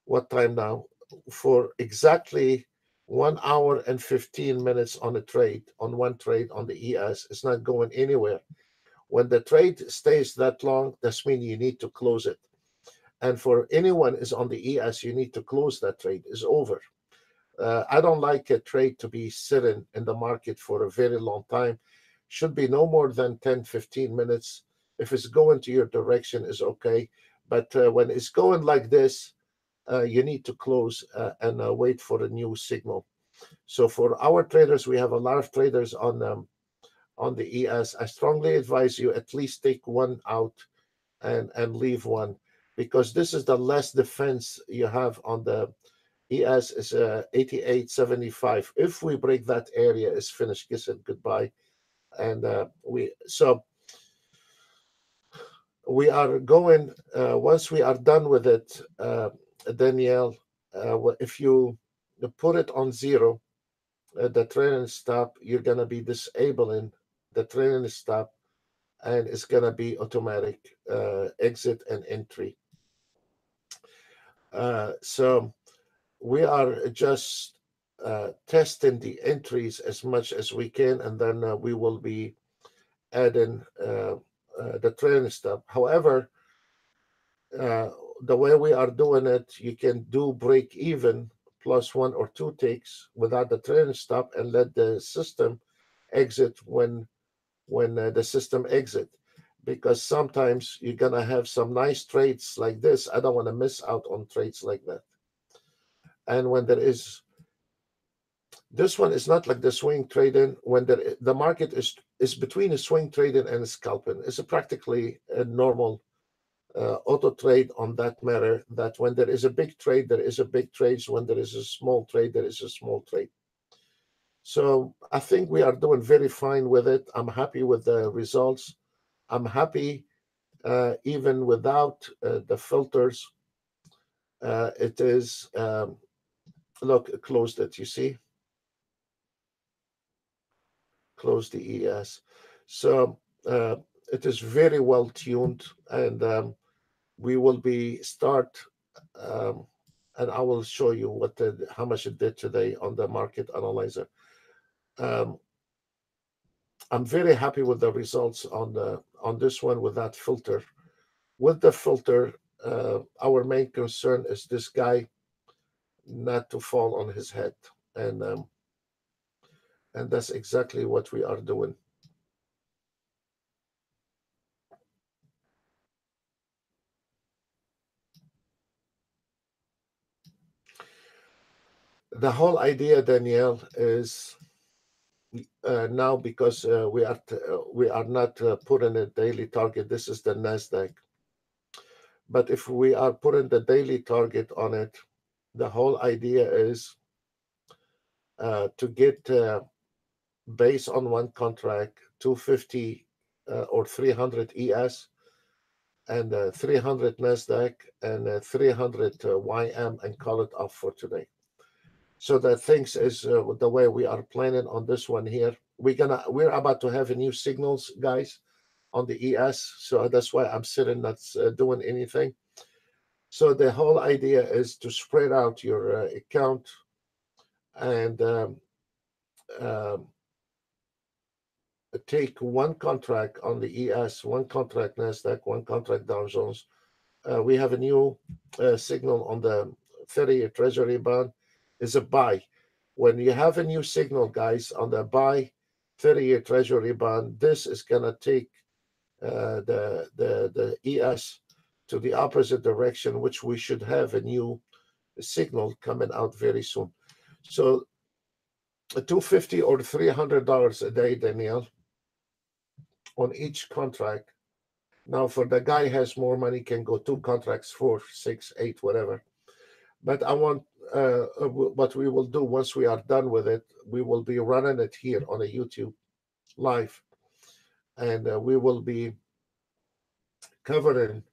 what time now? For exactly 1 hour and 15 minutes on a trade, on one trade on the ES. It's not going anywhere. When the trade stays that long, that's mean you need to close it. And for anyone is on the ES, you need to close that trade. It's over. I don't like a trade to be sitting in the market for a very long time. Should be no more than 10, 15 minutes. If it's going to your direction, is okay. But when it's going like this, you need to close and wait for a new signal. So for our traders, we have a lot of traders on the ES. I strongly advise you at least take one out and leave one because this is the less defense you have on the ES is 88.75. If we break that area, it's finished. Kiss it goodbye. And we are going once we are done with it, Danielle. If you put it on zero, the trailing stop, you're gonna be disabling the trailing stop, and it's gonna be automatic exit and entry. So we are just testing the entries as much as we can, and then we will be adding the trailing stop. However, uh, the way we are doing it, you can do break even plus one or two takes without the trailing stop and let the system exit when the system exit. Because sometimes you're gonna have some nice trades like this. I don't want to miss out on trades like that. And when there is this one is not like the swing trading when the market is between a swing trading and a scalping. It's practically a normal auto trade on that matter. That when there is a big trade, there is a big trade. When there is a small trade, there is a small trade. So I think we are doing very fine with it. I'm happy with the results. I'm happy even without the filters. It is, look, closed it, you see, close the ES. So it is very well tuned, and we will be start, um, and I will show you how much it did today on the market analyzer. Um, I'm very happy with the results on this one with that filter. With the filter, our main concern is this guy not to fall on his head, and um, and that's exactly what we are doing. The whole idea, Danielle, is now because we are not putting a daily target. This is the Nasdaq, but if we are putting the daily target on it, the whole idea is to get based on one contract 250 or 300 ES and 300 Nasdaq and 300 YM and call it off for today. So that things is the way we are planning on this one here. We're about to have a new signals, guys, on the ES. So that's why I'm sitting not doing anything. So the whole idea is to spread out your account and um, take one contract on the ES, one contract Nasdaq, one contract Dow Jones. We have a new signal on the 30-year Treasury bond is a buy. When you have a new signal, guys, on the buy 30-year Treasury bond, this is gonna take the ES to the opposite direction, which we should have a new signal coming out very soon. So 250 or $300 a day, Danielle, on each contract. Now, for the guy has more money, can go two contracts, 4, 6, 8, whatever. But I want what we will do once we are done with it. We will be running it here on a YouTube live, and we will be covering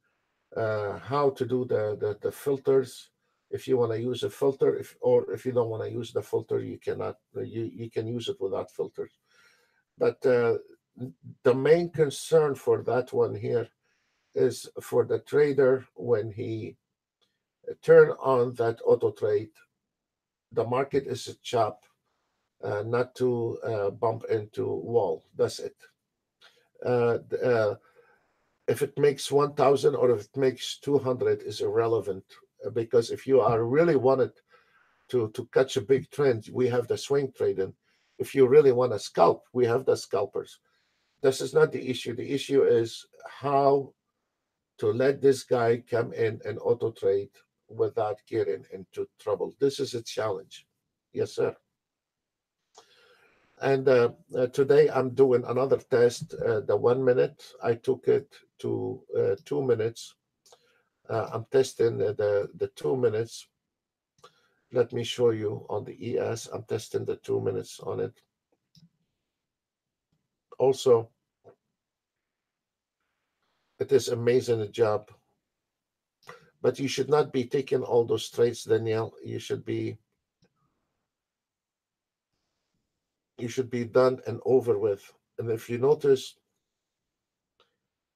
how to do the filters. If you want to use a filter, if you don't want to use the filter, you cannot. You can use it without filters. But the main concern for that one here is for the trader when he turn on that auto trade, the market is a chop, not to bump into wall. That's it. Uh, if it makes 1,000 or if it makes 200 is irrelevant because if you are really wanted to catch a big trend, we have the swing trading. If you really want to scalp, we have the scalpers. This is not the issue. The issue is how to let this guy come in and auto trade without getting into trouble. This is a challenge. Yes, sir. And today I'm doing another test. The 1 minute, I took it to 2 minutes. I'm testing the 2 minutes. Let me show you on the ES. I'm testing the 2 minutes on it. Also, it is amazing job. But you should not be taking all those trades, Danielle. You should be done and over with. And if you notice,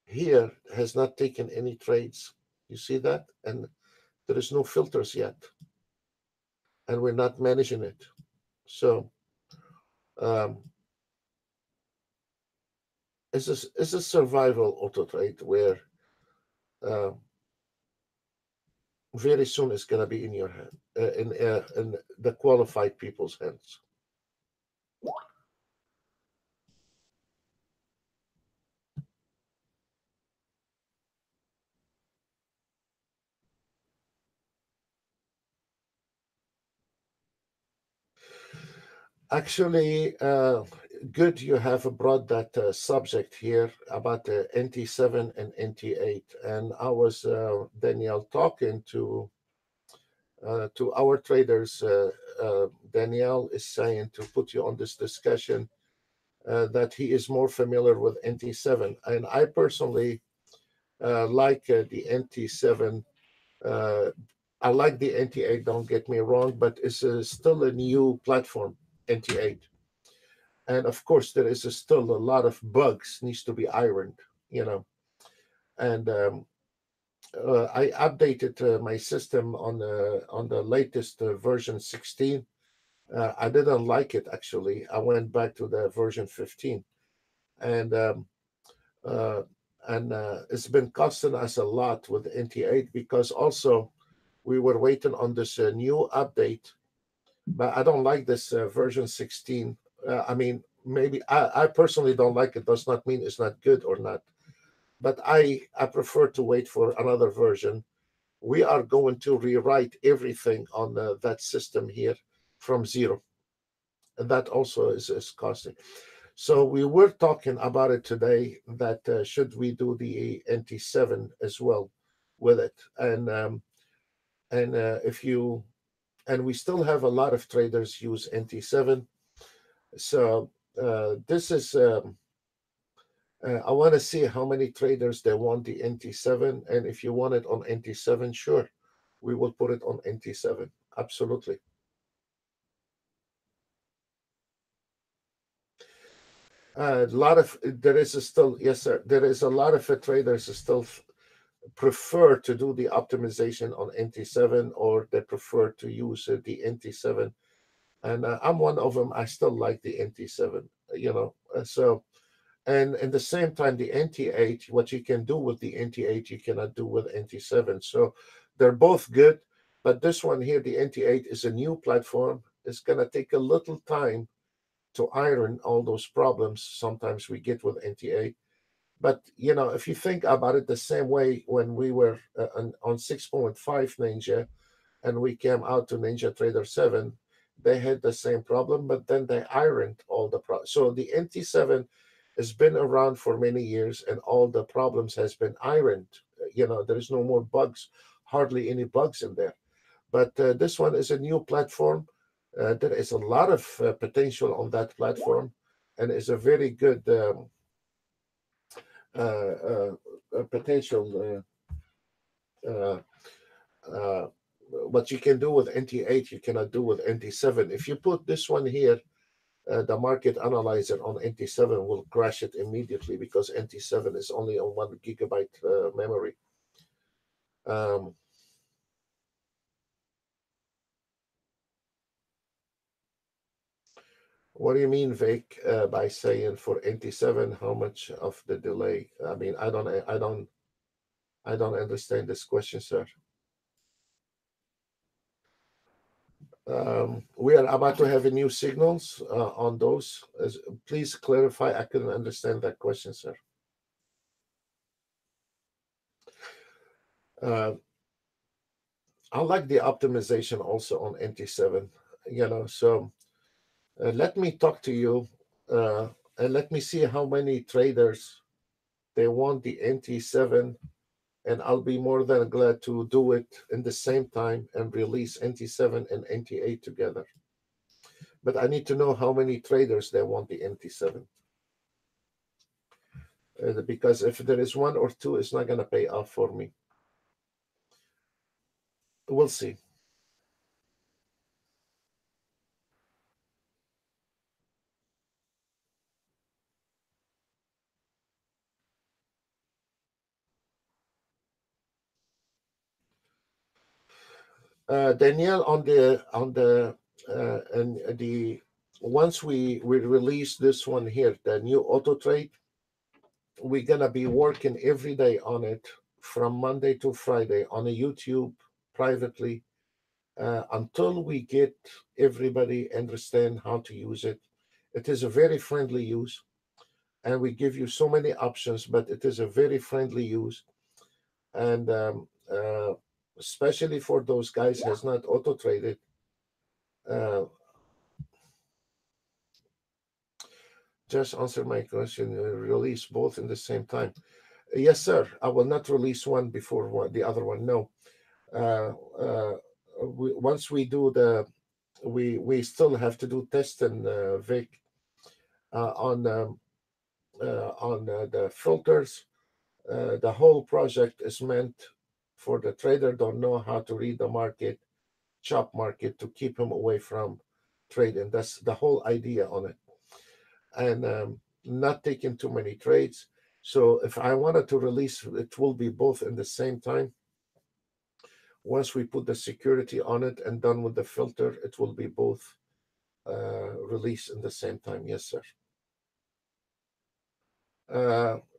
here has not taken any trades. You see that? And there is no filters yet. And we're not managing it. So um, it's a survival auto trade where uh, very soon it's going to be in your hand, in the qualified people's hands. Actually, good you have brought that subject here about the NT7 and NT8. And I was, Danielle, talking to our traders. Danielle is saying to put you on this discussion that he is more familiar with NT7. And I personally like the NT7. Uh, I like the NT8, don't get me wrong, but it's still a new platform, NT8. And of course, there is still a lot of bugs needs to be ironed, you know. And I updated my system on the latest version 16. I didn't like it actually. I went back to the version 15, and uh, it's been costing us a lot with NT8 because also we were waiting on this new update, but I don't like this version 16. I mean, maybe I personally don't like it. Does not mean it's not good or not, but I prefer to wait for another version. We are going to rewrite everything on that system here from zero, and that also is costly. So we were talking about it today that should we do the NT7 as well with it, and if you and we still have a lot of traders use NT7. So this is I want to see how many traders they want the NT7, and if you want it on NT7, sure, we will put it on NT7. Absolutely. A lot of there is still yes, sir. There is a lot of traders still prefer to do the optimization on NT7, or they prefer to use the NT7, and I'm one of them. I still like the NT7. You know, so and at the same time, the NT8, what you can do with the NT8, you cannot do with NT7. So they're both good, but this one here, the NT8, is a new platform. It's gonna take a little time to iron all those problems sometimes we get with NT8. But you know, if you think about it the same way when we were on 6.5 Ninja and we came out to Ninja Trader 7, they had the same problem, but then they ironed all the problems. So the NT7 has been around for many years and all the problems has been ironed. You know, there is no more bugs, hardly any bugs in there. But this one is a new platform. There is a lot of potential on that platform, and is a very good potential. Uh, uh, what you can do with NT8, you cannot do with NT7. If you put this one here, the market analyzer on NT7 will crash it immediately because NT7 is only on 1 gigabyte memory. Um, What do you mean, Vic, by saying for NT7, how much of the delay? I mean, I don't understand this question, sir. We are about to have a new signals on those. Please clarify. I couldn't understand that question, sir. Uh, I like the optimization also on NT7. You know, so let me talk to you, and let me see how many traders they want the NT7, and I'll be more than glad to do it in the same time and release NT7 and NT8 together. But I need to know how many traders they want the NT7. Because if there is one or two, it's not going to pay off for me. We'll see. Danielle, and the once we release this one here, the new auto trade, we're gonna be working every day on it from Monday to Friday on a YouTube privately until we get everybody understand how to use it. It is a very friendly use, and we give you so many options, but it is a very friendly use, and especially for those guys has not auto traded. Uh, just answer my question. Release both in the same time. Yes, sir. I will not release one before the other one. No. Uh, uh, once we do we still have to do testing, Vic. on the filters. The whole project is meant for the trader don't know how to read the market, chop market, to keep him away from trading. That's the whole idea on it, and not taking too many trades. So if I wanted to release, it will be both in the same time. Once we put the security on it and done with the filter, it will be both released in the same time. Yes, sir.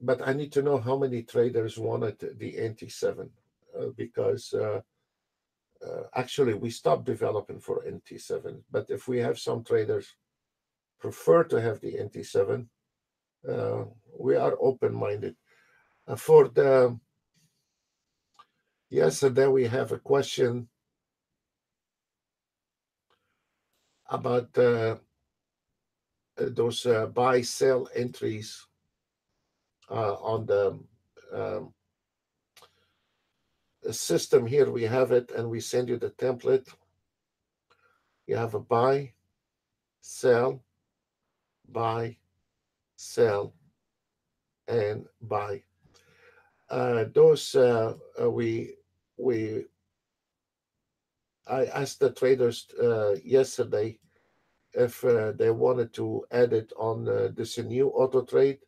But I need to know how many traders wanted the NT7 because actually we stopped developing for NT7. But if we have some traders prefer to have the NT7, uh, we are open-minded. For the yesterday, we have a question about those buy-sell entries on the um, system here. We have it, and we send you the template. You have a buy, sell, buy, sell, and buy. Those we I asked the traders yesterday if they wanted to add it on this new auto trade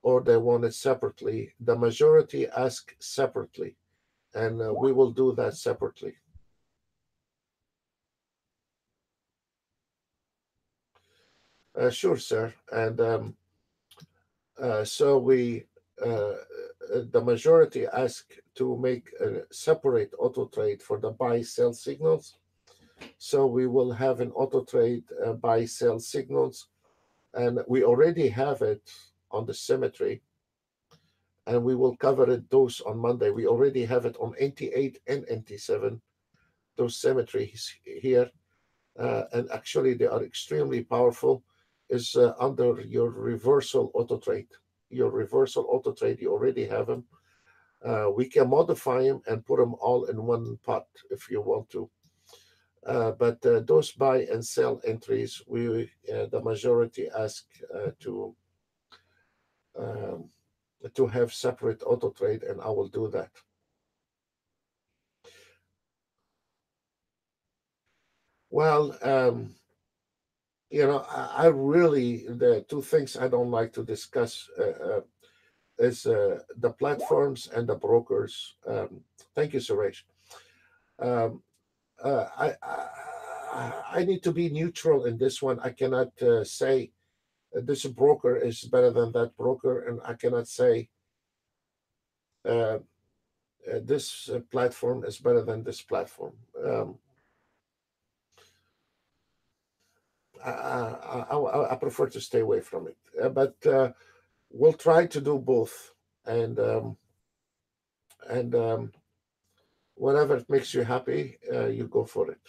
or they want it separately. The majority ask separately, and we will do that separately. Sure, sir. And so the majority ask to make a separate auto trade for the buy sell signals. So we will have an auto trade buy sell signals, and we already have it on the symmetry, and we will cover it those on Monday. We already have it on NT8 and NT7, those symmetries here, and actually they are extremely powerful. Is under your reversal auto trade. Your reversal auto trade, you already have them. We can modify them and put them all in one pot if you want to. But those buy and sell entries, we the majority ask um, to have separate auto trade, and I will do that. Well, I really the two things I don't like to discuss is the platforms and the brokers. Thank you, Suresh. Um, I need to be neutral in this one. I cannot say this broker is better than that broker, and I cannot say uh, this platform is better than this platform. I prefer to stay away from it, but we'll try to do both, and whatever it makes you happy, you go for it.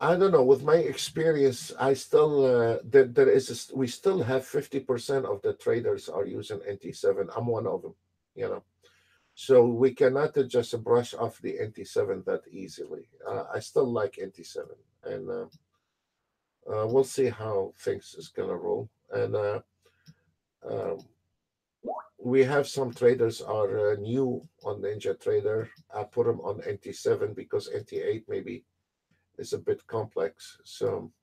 I don't know. With my experience, I still we still have 50% of the traders are using NT7. I'm one of them. You know, so we cannot just brush off the NT7 that easily. I still like NT7, and we'll see how things is gonna roll. And um, we have some traders are new on Ninja Trader. I put them on NT7 because NT8 maybe is a bit complex. So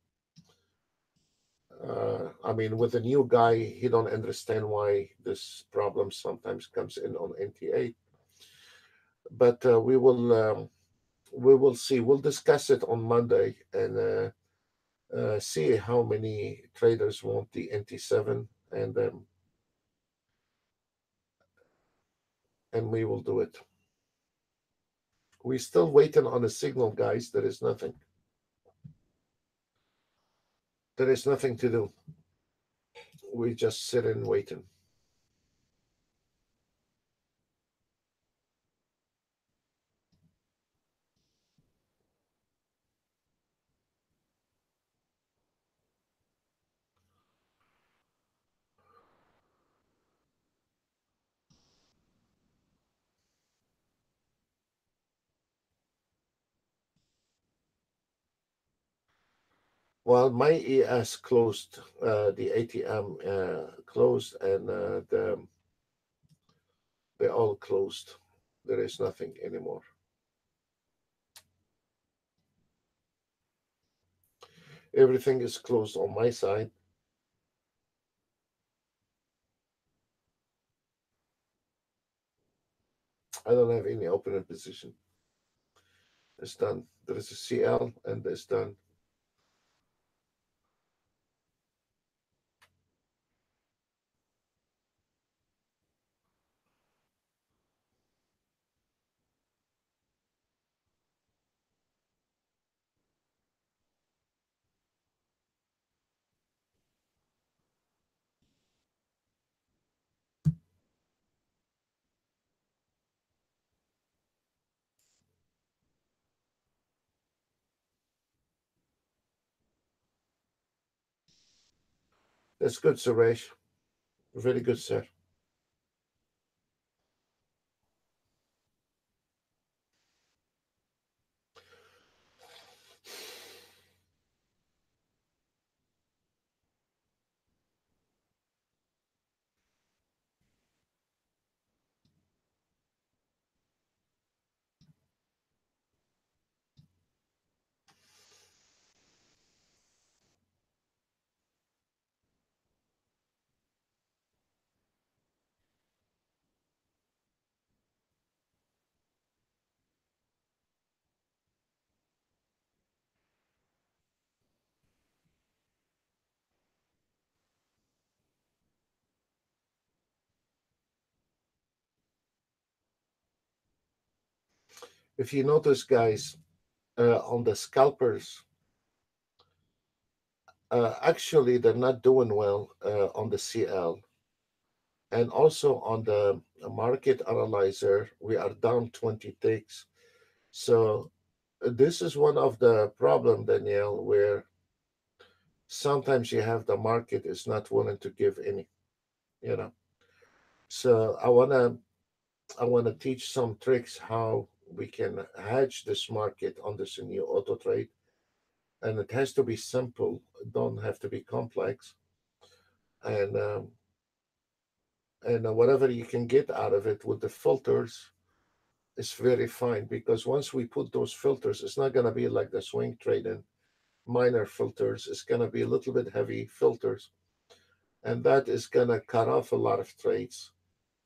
I mean, with a new guy, he don't understand why this problem sometimes comes in on NT8. But we will see. We'll discuss it on Monday and see how many traders want the NT7, and we will do it. We're still waiting on a signal, guys. There is nothing. There is nothing to do. We just sit and waiting. Well, my ES closed, the ATM closed, and they all closed. There is nothing anymore. Everything is closed on my side. I don't have any opening position. It's done. There is a CL and it's done. That's good, Suresh. Very good, sir. If you notice, guys, on the scalpers, actually they're not doing well on the CL, and also on the market analyzer, we are down 20 ticks. So this is one of the problem, Danielle, where sometimes you have the market is not willing to give any, you know. So I wanna teach some tricks how we can hedge this market on this new auto trade, and it has to be simple. It don't have to be complex, and whatever you can get out of it with the filters is very fine, because once we put those filters, it's not gonna be like the swing trading minor filters. It's gonna be a little bit heavy filters, and that is gonna cut off a lot of trades.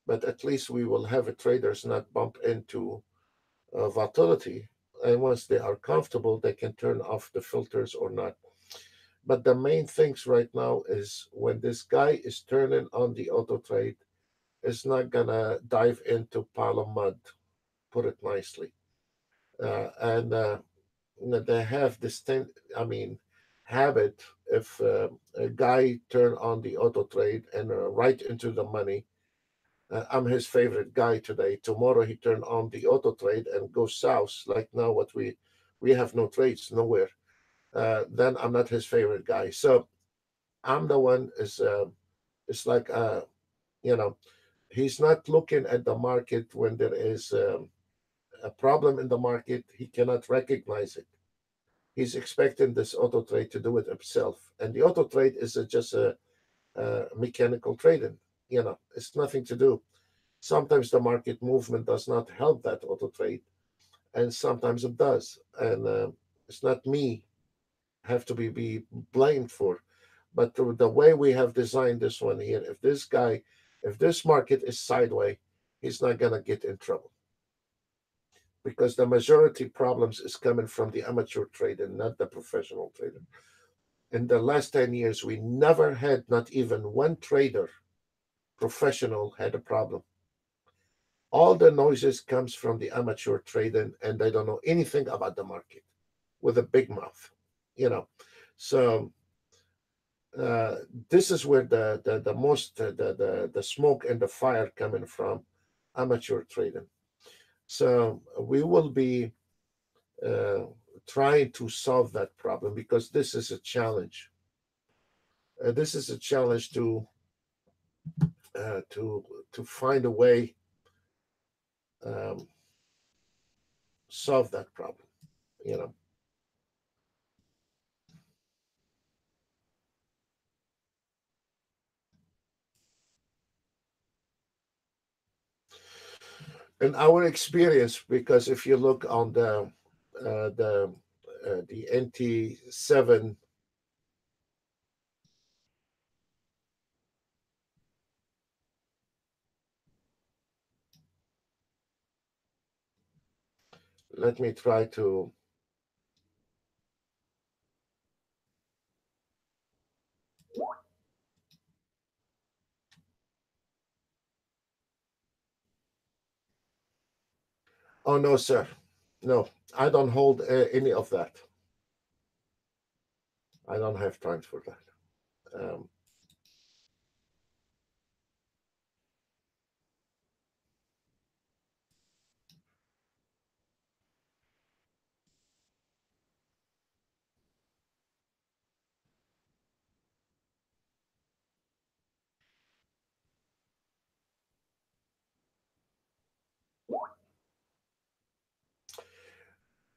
But at least we will have a traders not bump into volatility. And once they are comfortable, they can turn off the filters or not. But the main things right now is when this guy is turning on the auto trade, it's not gonna dive into pile of mud, put it nicely. And they have this thing, I mean, habit. If a guy turn on the auto trade and right into the money, I'm his favorite guy today. Tomorrow he turn on the auto trade and go south. Like now, what we have no trades nowhere. Then I'm not his favorite guy. So I'm the one is it's like you know he's not looking at the market when there is a problem in the market. He cannot recognize it. He's expecting this auto trade to do it himself, and the auto trade is just a mechanical trading. It's nothing to do. Sometimes the market movement does not help that auto trade, and sometimes it does. And it's not me have to be blamed for, but the way we have designed this one here. If this market is sideways, he's not gonna get in trouble, because the majority problems is coming from the amateur trader, not the professional trader. In the last 10 years, we never had not even one trader professional had a problem. All the noises comes from the amateur trading, and they don't know anything about the market with a big mouth, you know. So uh, this is where the most the smoke and the fire coming from amateur trading. So we will be uh, trying to solve that problem, because this is a challenge. This is a challenge uh, to to find a way um, solve that problem. You know. in our experience, because if you look on the NT7, let me try to. Oh no, sir, no, I don't hold any of that. I don't have time for that. Um,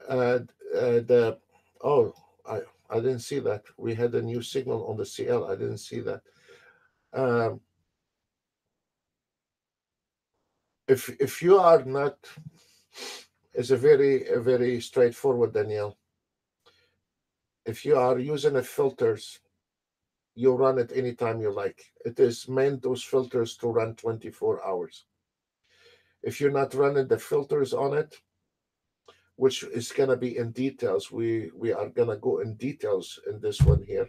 uh, the oh, I didn't see that. We had a new signal on the CL. I didn't see that. Um, if you are not, it's a very straightforward, Danielle. If you are using a filters, you run it anytime you like. It is meant those filters to run 24 hours. If you're not running the filters on it, which is gonna be in details, we are gonna go in details in this one here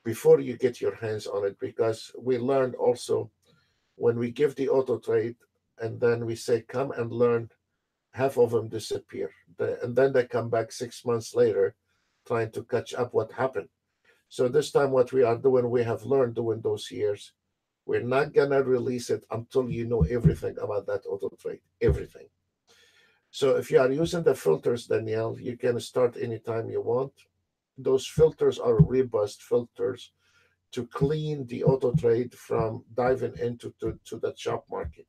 before you get your hands on it, because we learned also when we give the auto trade and then we say come and learn, half of them disappear, and then they come back 6 months later trying to catch up what happened. So this time what we are doing, we have learned during those years, we're not gonna release it until you know everything about that auto trade, everything. So if you are using the filters, Danielle, you can start anytime you want. Those filters are robust filters to clean the auto trade from diving into to the job market.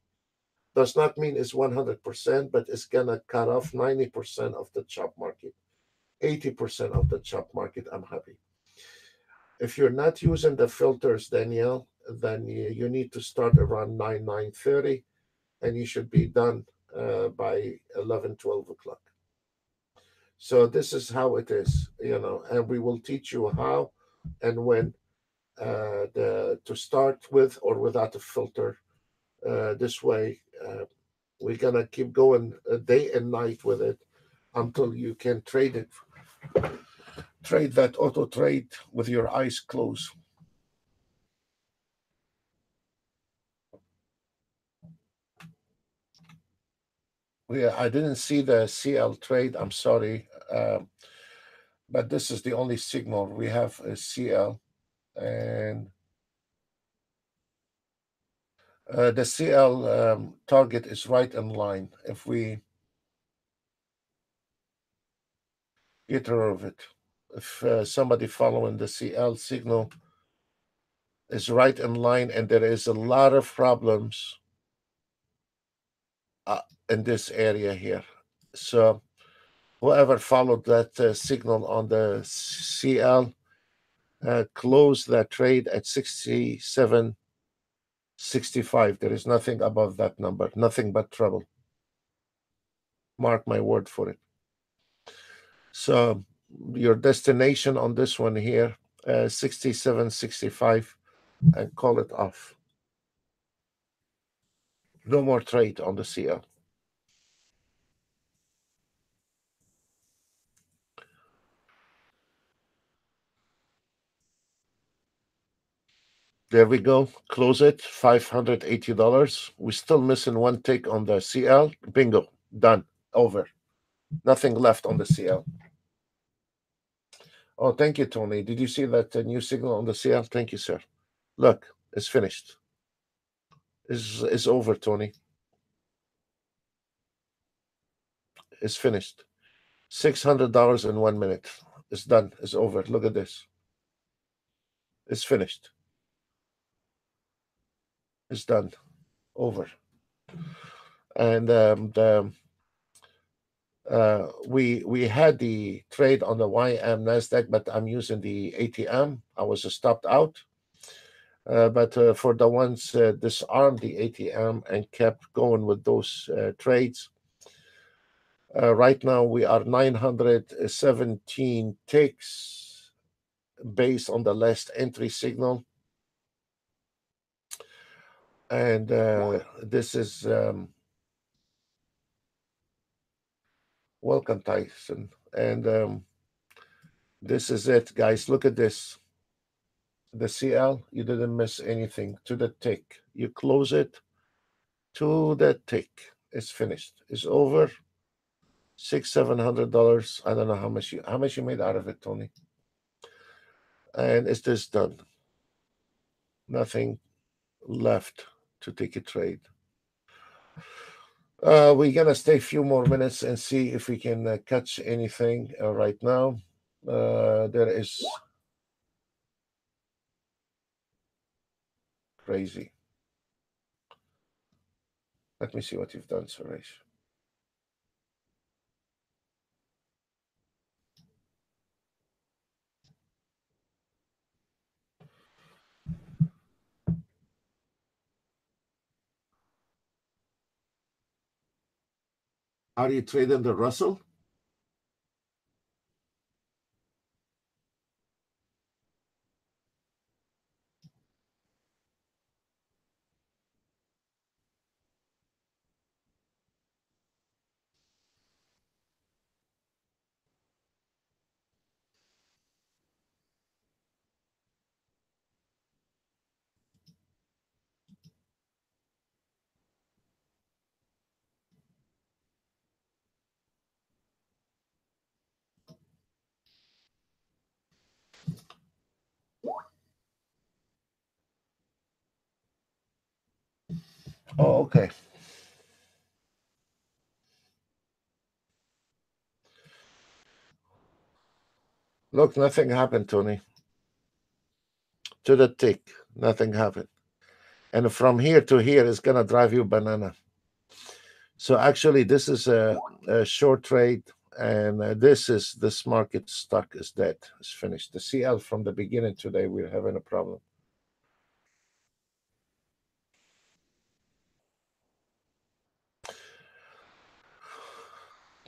Does not mean it's 100%, but it's gonna cut off 90% of the job market, 80% of the job market. I'm happy. If you're not using the filters, Danielle, then you need to start around 9:30, and you should be done by 11, 12 o'clock. So this is how it is, and we will teach you how and when to start with or without a filter. This way, we're gonna keep going day and night with it until you can trade that auto trade with your eyes closed. Yeah, I didn't see the CL trade. I'm sorry, but this is the only signal we have is CL, and the CL target is right in line. If we get rid of it, if somebody following the CL signal is right in line, and there is a lot of problems uh, in this area here. So whoever followed that signal on the CL closed that trade at 67.65. There is nothing above that number, nothing but trouble. Mark my word for it. So your destination on this one here, 67.65, and call it off. No more trade on the CL. There we go. Close it. $580. We're still missing one tick on the CL. Bingo. Done. Over. Nothing left on the CL. Oh, thank you, Tony. Did you see that new signal on the CL? Thank you, sir. Look, it's finished. It's over, Tony. It's finished. $600 in 1 minute. It's done. It's over. Look at this. It's finished. It's done. Over. And we had the trade on the YM Nasdaq, but I'm using the ATM. I was stopped out. But for the ones disarmed the ATM and kept going with those trades, right now we are 917 ticks based on the last entry signal. And this is welcome, Tyson. And this is it, guys. Look at this. The CL, you didn't miss anything to the tick. You close it to the tick. It's finished. It's over. $700. I don't know how much you made out of it, Tony. And it's just done. Nothing left to take a trade. We're gonna stay a few more minutes and see if we can catch anything right now. There is crazy. Let me see what you've done, Suresh. Are you trading the Russell? Oh, okay. Look, nothing happened, Tony. To the tick, nothing happened. And from here to here is gonna drive you banana. So actually, this is a short trade, and this market stock is dead. It's finished. The CL from the beginning today, we're having a problem.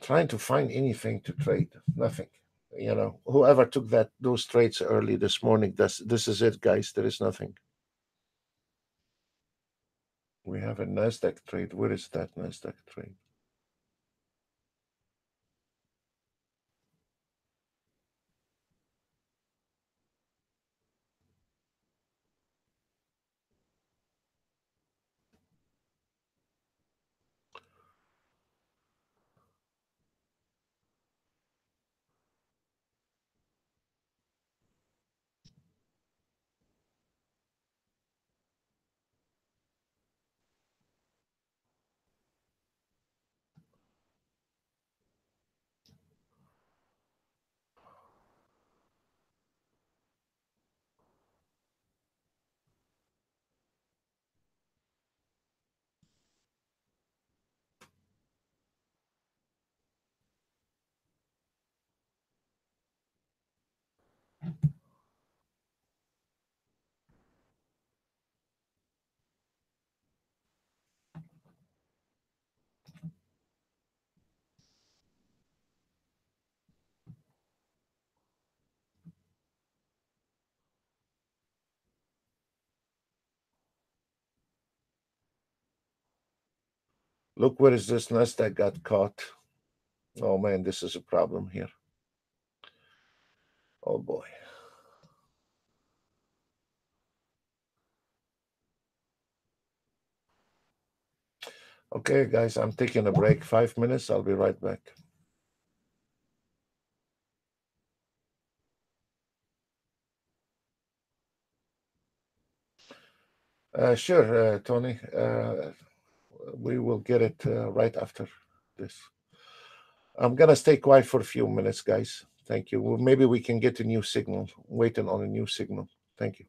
Trying to find anything to trade, nothing. Whoever took those trades early this morning, this is it, guys. There is nothing. We have a Nasdaq trade. Where is that Nasdaq trade? Look, where is this Nasdaq got caught? Oh man, this is a problem here. Oh boy. Okay, guys, I'm taking a break. 5 minutes. I'll be right back. Sure, Tony. We will get it right after this. I'm gonna stay quiet for a few minutes, guys. Thank you. Well, maybe we can get a new signal. Waiting on a new signal. Thank you.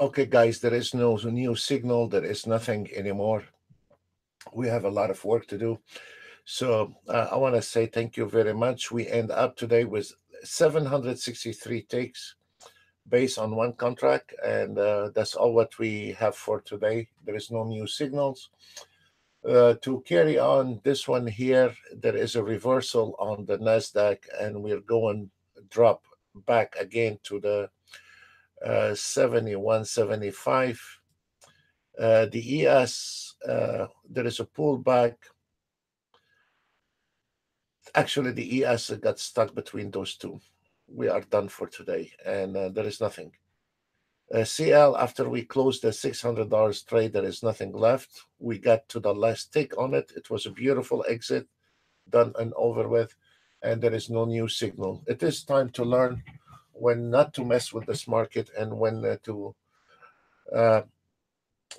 Okay, guys, there is no new signal. There is nothing anymore. We have a lot of work to do. So I want to say thank you very much. We end up today with 763 takes based on one contract, and that's all what we have for today. There is no new signals. To carry on this one here, there is a reversal on the Nasdaq, and we're going drop back again to the 71.75. The ES, there is a pullback. Actually, the ES got stuck between those two. We are done for today, and there is nothing. CL, after we closed the $600 trade, there is nothing left. We got to the last tick on it. It was a beautiful exit, done and over with, and there is no new signal. It is time to learn when not to mess with this market and when to.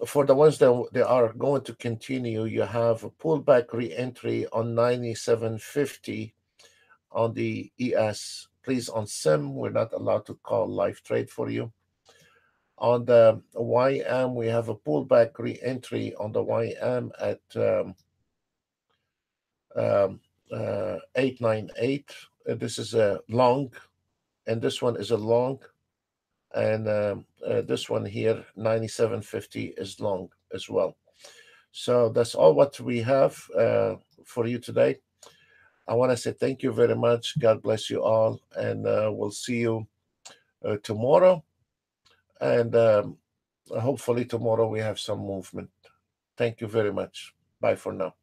For the ones that they are going to continue, you have a pullback re-entry on 97.50 on the ES. Please, on SIM, we're not allowed to call live trade for you. On the YM, we have a pullback re-entry on the YM at 898. This is a long, and this one is a long, and this one here, 97.50, is long as well. So that's all what we have for you today. I want to say thank you very much. God bless you all, and we'll see you tomorrow. And hopefully tomorrow we have some movement. Thank you very much. Bye for now.